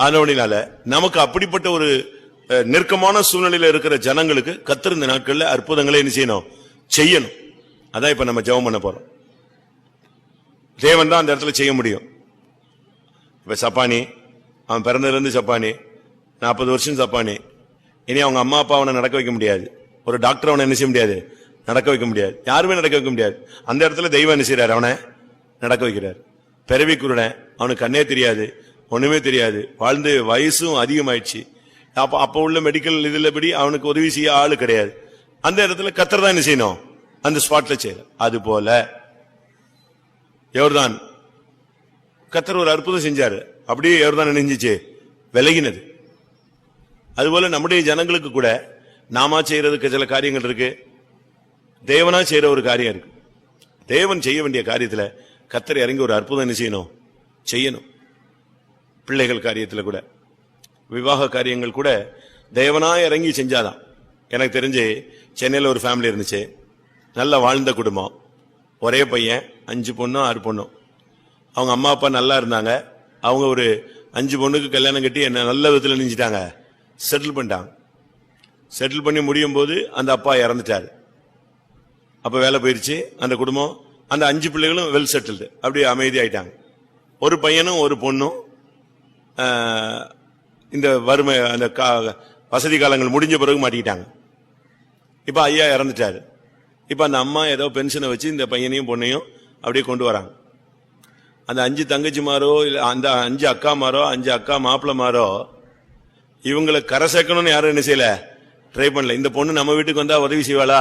அதனால நமக்கு அப்படிப்பட்ட ஒரு நெருக்கமான சூழ்நிலையில இருக்கிற ஜனங்களுக்கு கர்த்தர் இந்த நாட்கள்ல அற்புதங்களை என்ன செய்யணும், செய்யணும். அதான் இப்ப நம்ம ஜெபம் பண்ண போறோம். தேவன் தான் அந்த இடத்துல செய்ய முடியும். இப்ப சப்பானி, அவன் பிறந்ததுல இருந்து சப்பானி, 40 வருஷம் சப்பானி. இனி அவங்க அம்மா அப்பா அவனை நடக்க வைக்க முடியாது, ஒரு டாக்டர் அவனை என்ன செய்ய முடியாது, நடக்க வைக்க முடியாது, யாருமே நடக்க வைக்க முடியாது. அந்த இடத்துல தெய்வம் என்ன செய்யறாரு, அவனை நடக்க வைக்கிறார். பிறவி குருடன், அவனுக்கு கண்ணே தெரியாது, ஒண்ணுமே தெரியாது, வாழ்ந்து வயசும் அதிகமாயிடுச்சு. அப்ப உள்ள மெடிக்கல் இதுல படி அவனுக்கு உதவி செய்ய ஆளு கிடையாது. அந்த இடத்துல கர்த்தர் தான் என்ன செய்யணும், அந்த ஸ்பாட்ல செய்யற. அது போல யோர்தான் கர்த்தர் ஒரு அற்புதம் செஞ்சாரு, அப்படியே யோர்தான் நினைஞ்சிச்சு விலகினது. அதுபோல நம்முடைய ஜனங்களுக்கு கூட நாம செய்யறதுக்கு சில காரியங்கள் இருக்கு, தேவனா செய்யற ஒரு காரியம் இருக்கு. தேவன் செய்ய வேண்டிய காரியத்துல கர்த்தர் இறங்கி ஒரு அற்புதம் என்ன செய்யணும், செய்யணும். பிள்ளைகள் காரியத்துல கூட, விவாக காரியங்கள் கூட தேவனா இறங்கி செஞ்சாதான். எனக்கு தெரிஞ்சு சென்னையில் ஒரு ஃபேமிலி இருந்துச்சு, நல்லா வாழ்ந்த குடும்பம், ஒரே பையன், 5 பொண்ணும் 6 பொண்ணும். அவங்க அம்மா அப்பா நல்லா இருந்தாங்க. அவங்க ஒரு 5 பொண்ணுக்கு கல்யாணம் கட்டி என்ன நல்ல விதத்தில் நினைச்சிட்டாங்க, செட்டில் பண்ணிட்டாங்க. செட்டில் பண்ணி முடியும் போது அந்த அப்பா இறந்துட்டாரு. அப்ப வேலை போயிருச்சு அந்த குடும்பம். அந்த 5 பிள்ளைகளும் வெல் செட்டில்டு, அப்படியே அமைதி ஆயிட்டாங்க. ஒரு பையனும் ஒரு பொண்ணும் இந்த வறுமை அந்த வசதி காலங்கள் முடிஞ்ச பிறகு மாட்டிக்கிட்டாங்க. இப்ப ஐயா இறந்துட்டாரு. இப்ப அந்த அம்மா ஏதோ பென்ஷனை வச்சு இந்த பையனையும் பொண்ணையும் அப்படியே கொண்டு வராங்க. அந்த 5 தங்கச்சிமாரோ இல்ல அந்த 5 அக்காமாரோ 5 அக்கா மாப்பிளமாரோ இவங்களை கரை சேர்க்கணும்னு யாரும் என்ன செய்யல, ட்ரை பண்ணல. இந்த பொண்ணு நம்ம வீட்டுக்கு வந்தா உதவி செய்வாளா,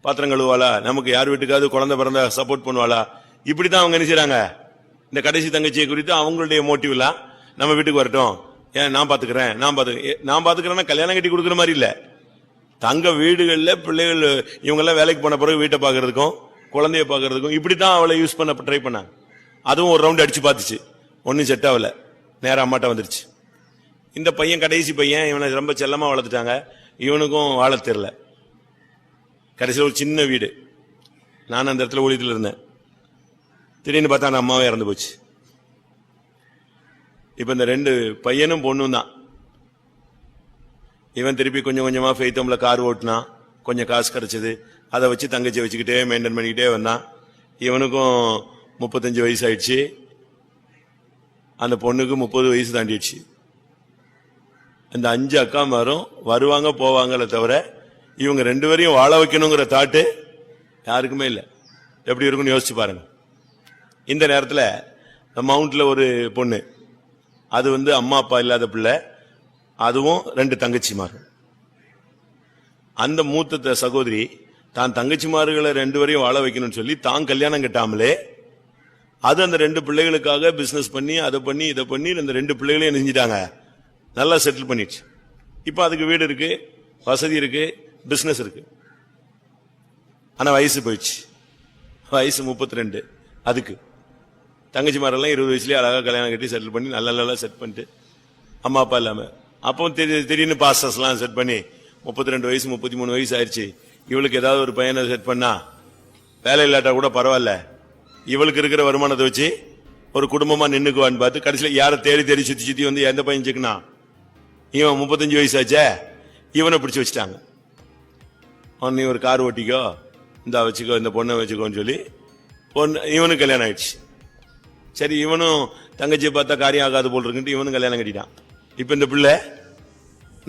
பாத்திரம் கழுவாளா, நமக்கு யார் வீட்டுக்காவது குழந்தை பிறந்தா சப்போர்ட் பண்ணுவாளா, இப்படிதான் அவங்க என்ன செய்றாங்க. இந்த கடைசி தங்கச்சியை குறித்து அவங்களுடைய மோட்டிவ் எல்லாம் நம்ம வீட்டுக்கு வரட்டும், ஏன் நான் பாத்துக்கிறேன்னா கல்யாணம் கட்டி கொடுக்குற மாதிரி இல்ல, தங்க வீடுகள்ல பிள்ளைகள் இவங்க எல்லாம் வேலைக்கு போன பிறகு வீட்டை பாக்குறதுக்கும் குழந்தைய பாக்குறதுக்கும் இப்படித்தான் அவளை யூஸ் பண்ண ட்ரை பண்ணாங்க. அதுவும் ஒரு ரவுண்ட் அடிச்சு பார்த்துச்சு, ஒன்னும் செட் ஆகல, நேரம் அம்மாட்ட வந்துருச்சு. இந்த பையன் கடைசி பையன், இவனை ரொம்ப செல்லமா வளர்த்துட்டாங்க, இவனுக்கும் வாழ தெரியல. கடைசியில் ஒரு சின்ன வீடு, நான் அந்த இடத்துல ஊழியத்தில் இருந்தேன். திடீர்னு பார்த்தா அந்த அம்மாவே இறந்து போச்சு. இப்ப இந்த 2 பையனும் பொண்ணும் தான். இவன் திருப்பி கொஞ்சம் கொஞ்சமா ஃபெய்த்தம்ல கார் ஓட்டினான், கொஞ்சம் காசு கிடைச்சது, அதை வச்சு தங்கச்சியை வச்சுக்கிட்டே மெயின்டைன் பண்ணிக்கிட்டே வந்தான். இவனுக்கும் 35 வயசு ஆயிடுச்சு, அந்த பொண்ணுக்கு 30 வயசு தாண்டிடுச்சு. இந்த 5 அக்காமாரும் வருவாங்க போவாங்களே தவிர இவங்க 2 பேரையும் வாழ வைக்கணுங்கிற தாட்டு யாருக்குமே இல்லை. எப்படி இருக்குன்னு யோசிச்சு பாருங்க. இந்த நேரத்தில் மவுண்ட்ல ஒரு பொண்ணு, அது அம்மா அப்பா இல்லாத பிள்ளை, அதுவும் 2 தங்கச்சிமார்கள். அந்த மூத்த சகோதரி தான் தங்கச்சிமார்களை 2 பேரையும் வாழ வைக்கணும்னு சொல்லி தான் கல்யாணம் கட்டாமலே அது அந்த 2 பிள்ளைகளுக்காக பிசினஸ் பண்ணி அதை பண்ணி இதை பண்ணி இந்த 2 பிள்ளைகளையும் செஞ்சிட்டாங்க, நல்லா செட்டில் பண்ணிடுச்சு. இப்ப அதுக்கு வீடு இருக்கு, வசதி இருக்கு, பிசினஸ் இருக்கு. ஆனா வயசு போயிடுச்சு, வயசு 32. அதுக்கு தங்கச்சிமாரெல்லாம் 20 வயசுலயே அழகா கல்யாணம் கட்டி செட்டில் பண்ணி நல்லா செட் பண்ணிட்டு அம்மா அப்பா இல்லாம அப்போ திடீர்னு பாஸ்டர்ஸ் எல்லாம் செட் பண்ணி 32 வயசு 33 வயசு ஆயிடுச்சு. இவளுக்கு ஏதாவது ஒரு பையனை செட் பண்ணா வேலை இல்லாட்டா கூட பரவாயில்ல, இவளுக்கு இருக்கிற வருமானத்தை வச்சு ஒரு குடும்பமா நின்னுக்குவான்னு பார்த்து கடைசியில் யாரை தேடி சுத்தி எந்த பையன் சிக்கனா, இவன் 35 வயசு ஆச்சே, இவனை பிடிச்சு வச்சுட்டாங்க. நீ ஒரு கார் ஓட்டிக்கோ, இந்த வச்சுக்கோ, இந்த பொண்ணை வச்சுக்கோன்னு சொல்லி இவனுக்கு கல்யாணம் ஆயிடுச்சு. சரி, இவனும் தங்கச்சியை பார்த்தா காரியம் ஆகாது போல் இருக்குன்ட்டு இவனும் கல்யாணம் கட்டிட்டான். இப்ப இந்த பிள்ளை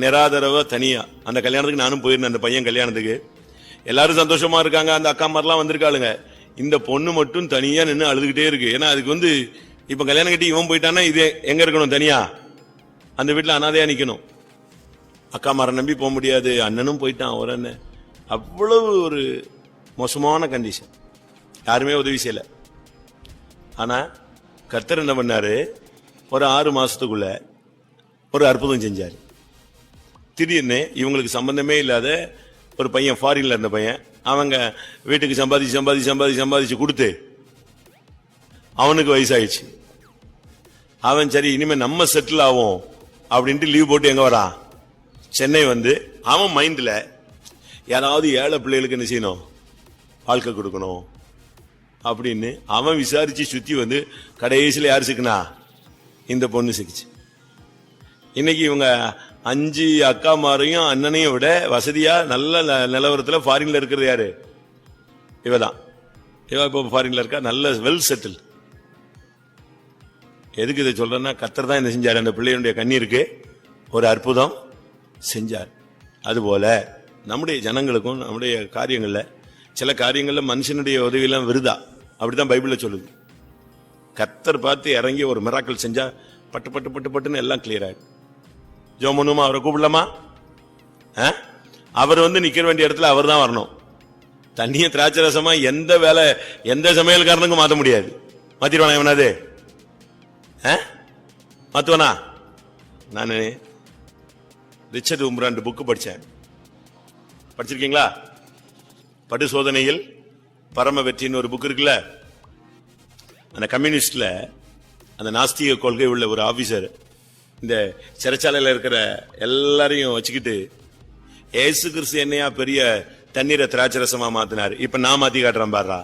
நிராதரவா தனியா, அந்த கல்யாணத்துக்கு நானும் போயிருந்தேன், அந்த பையன் கல்யாணத்துக்கு. எல்லாரும் சந்தோஷமா இருக்காங்க, அந்த அக்கா மாதிரிலாம் வந்திருக்காளுங்க. இந்த பொண்ணு மட்டும் தனியா நின்று அழுதுகிட்டே இருக்கு. ஏன்னா அதுக்கு இப்ப கல்யாணம் கட்டி இவன் போயிட்டான்னா இது எங்க இருக்கணும், தனியா அந்த வீட்டுல அனாதையா நிக்கணும். அக்கா மாரை நம்பி போக முடியாது, அண்ணனும் போயிட்டான் ஒரு அண்ணன். அவ்வளவு ஒரு மோசமான கண்டிஷன், யாருமே உதவி செய்யல. ஆனா கர்த்தர் என்ன பண்ணாரு, ஒரு 6 மாசத்துக்குள்ள ஒரு அற்புதம் செஞ்சாரு. திடீர்னு இவங்களுக்கு சம்பந்தமே இல்லாத ஒரு பையன், ஃபாரின்ல இருந்த பையன், அவங்க வீட்டுக்கு சம்பாதிச்சு கொடுத்து அவனுக்கு வயசாயிடுச்சு. அவன் சரி இனிமே நம்ம செட்டில் ஆகும் அப்படின்ட்டு லீவ் போட்டு எங்க வரான், சென்னை அவன் மைண்ட்ல யாராவது ஏழை பிள்ளைகளுக்கு என்ன செய்யணும், வாழ்க்கை கொடுக்கணும் அப்படின்னு அவன் விசாரிச்சு சுத்தி கடைசியில் யாரு சிக்கனா, இந்த பொண்ணு சிக்கிச்சு. இன்னைக்கு இவங்க 5 அக்காமாரையும் அண்ணனையும் விட வசதியா நல்ல நிலவரத்துல ஃபாரின்ல இருக்கிறது யாரு, இவதான். இவ இப்ப ஃபாரின்ல இருக்கா, நல்ல வெல் செட்டில். எதுக்கு இதை சொல்றேன்னா, கர்த்தர் தான் என்ன செஞ்சாரு, அந்த பிள்ளைகளுடைய கண்ணீருக்கு ஒரு அற்புதம் செஞ்சார். அதுபோல நம்முடைய ஜனங்களுக்கும் நம்முடைய காரியங்கள்ல சில காரியங்கள்ல மனுஷனுடைய உதவியெல்லாம் விருதா, அப்படித்தான் பைபிள்ல சொல்லுது. கர்த்தர் பார்த்து இறங்கி ஒரு மிராக்கிள் செஞ்சா பட்டு பட்டு பட்டு பட்டுன்னு எல்லாம் கிளியர் ஆயிடும். ஜோமனுமா அவரை கூப்பிடலாமா? அவர் நிக்க வேண்டிய இடத்துல அவர் தான் வரணும். தண்ணிய திராட்சை ரசமா எந்த வேலை எந்த சமையல்காரனுக்கும் மாத்த முடியாது. மாத்திடுவானா இவனாது? மாத்துவானா? நான் ரிச்சர்ட் உம்ரான் புக்கு படிச்சேன், படிச்சிருக்கீங்களா? படுசோதனையில் பரம வெற்றின்னு ஒரு புக் இருக்குல்ல. அந்த கம்யூனிஸ்ட்ல அந்த நாஸ்திக கொள்கை உள்ள ஒரு ஆபீசர் இந்த சிறைச்சாலையில் இருக்கிற எல்லாரையும் வச்சுக்கிட்டு, ஏசு கிறிஸ்து என்னையா பெரிய தண்ணீரை திராட்சை ரசமா மாத்தினாரு, இப்ப நான் மாத்தி காட்டுறேன் பாடுறா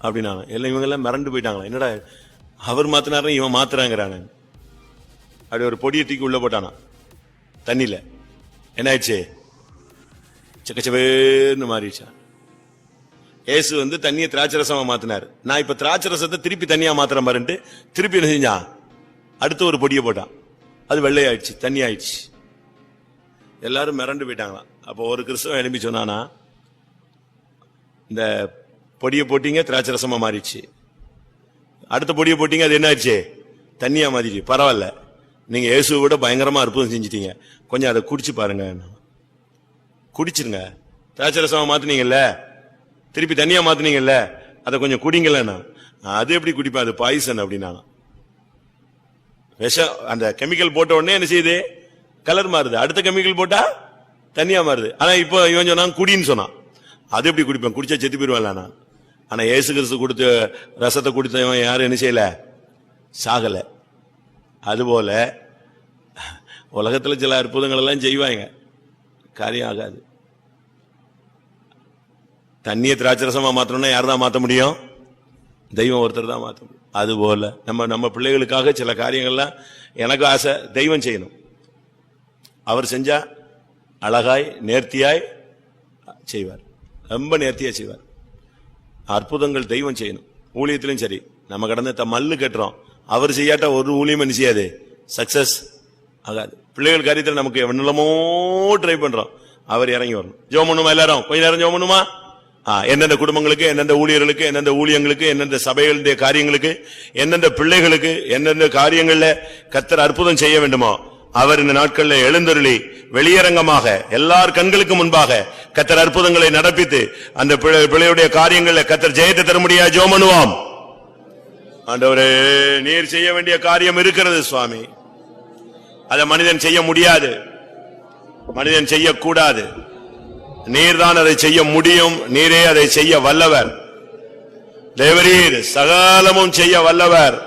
அப்படின்னா எல்லாம் இவங்க எல்லாம் மிரண்டு போயிட்டாங்களா. என்னடா அவர் மாத்தினாரு இவன் மாத்துறாங்கிறானு. அப்படி ஒரு பொடியை தூக்கி உள்ள போட்டானா தண்ணியில. என்ன ஆயிடுச்சு? சக்கச்சவேன்னு மாறிடுச்சா. ஏசு தண்ணியை திராட்சை ரசமா மாத்தினாரு, நான் இப்ப திராட்சை ரசத்தை திருப்பி தண்ணியா மாத்திரம் பாருன்ட்டு திருப்பி என்ன செஞ்சான், அடுத்த ஒரு பொடியை போட்டான். அது வெள்ளை ஆயிடுச்சு, தண்ணி ஆயிடுச்சு. எல்லாரும் மிரண்டு போயிட்டாங்களாம். அப்போ ஒரு கிறிஸ்தவன் எழுப்பி சொன்னானா, இந்த பொடியை போட்டீங்க திராட்சை ரசமா மாறிடுச்சு, அடுத்த பொடியை போட்டீங்க, அது என்ன ஆச்சு? தண்ணியா மாறிச்சு. பரவாயில்ல, நீங்க இயேசுவை விட பயங்கரமா அற்புதம் செஞ்சிட்டீங்க, கொஞ்சம் அதை குடிச்சு பாருங்க. குடிச்சிருங்க. திராட்சரசமா மாத்தினீங்கல்ல, திருப்பி தண்ணியா மாத்தினீங்கல்ல, அதை கொஞ்சம் குடிங்கலன்னா. அது எப்படி குடிப்பேன், அது பாய்சன் அப்படின்னா. விஷம். அந்த கெமிக்கல் போட்ட உடனே என்ன செய்யுது? கலர் மாறுது. அடுத்த கெமிக்கல் போட்டா தண்ணியா மாறுது. ஆனா இப்போ இவன் சொன்னான் குடின்னு சொன்னான். அது எப்படி குடிப்பேன்? குடிச்சா செத்து போயிருவேன் நான். ஆனா இயேசு கிறிஸ்து கொடுத்த ரசத்தை குடித்தவன் யாரும் என்ன செய்யல? சாகல. அதுபோல உலகத்துல சில அற்புதங்கள் எல்லாம் செய்வாங்க, காரியம் ஆகாது. தண்ணியை திராட்சரசமா மாத்தணும்னா யார் தான் மாத்த முடியும்? தெய்வம் ஒருத்தர் தான் மாத்த முடியும். அதுபோல நம்ம பிள்ளைகளுக்காக சில காரியங்கள்லாம் எனக்கு ஆசை, தெய்வம் செய்யணும். அவர் செஞ்சா அழகாய் நேர்த்தியாய் செய்வார், ரொம்ப நேர்த்தியா செய்வார். அற்புதங்கள் தெய்வம் செய்யணும். ஊழியத்திலும் சரி, நம்ம கடந்த மல்லு கட்டுறோம், அவர் செய்யாட்ட ஒரு ஊழியம் என்ன செய்யாது? சக்சஸ் ஆகாது. பிள்ளைகள் காரியத்தில் நமக்கு என்னமோ ட்ரை பண்றோம், அவர் இறங்கி வரணும். ஜெபம் பண்ணுமா? எல்லாரும் கொஞ்ச நேரம் ஜெபம் பண்ணுமா? எந்தெந்த குடும்பங்களுக்கு, எந்தெந்த ஊழியர்களுக்கு, எந்தெந்த ஊழியங்களுக்கு, எந்தெந்த சபைகளுடைய காரியங்களுக்கு, எந்தெந்த பிள்ளைகளுக்கு, எந்தெந்த காரியங்கள்ல கர்த்தர் அற்புதம் செய்ய வேண்டுமோ அவர் இந்த நாட்களில் எழுந்தருளி வெளியரங்கமாக எல்லார் கண்களுக்கு முன்பாக கர்த்தர் அற்புதங்களை நடப்பித்து அந்த பிள்ளையுடைய காரியங்கள்ல கர்த்தர் ஜெயத்தை தர முடியாது. ஜெபம் பண்ணுவோம். ஆண்டவரே, நீர் செய்ய வேண்டிய காரியம் இருக்கிறது சுவாமி, அதை மனிதன் செய்ய முடியாது, மனிதன் செய்யக்கூடாது. நீர்தான் அதை செய்ய முடியும், நீரே அதை செய்ய வல்லவர். தேவரீர் சகலமும் செய்ய வல்லவர்.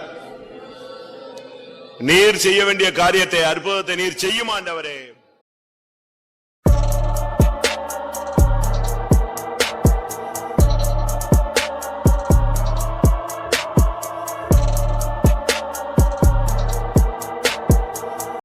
நீர் செய்ய வேண்டிய காரியத்தை, அற்புதத்தை நீர் செய்யும் ஆண்டவரே.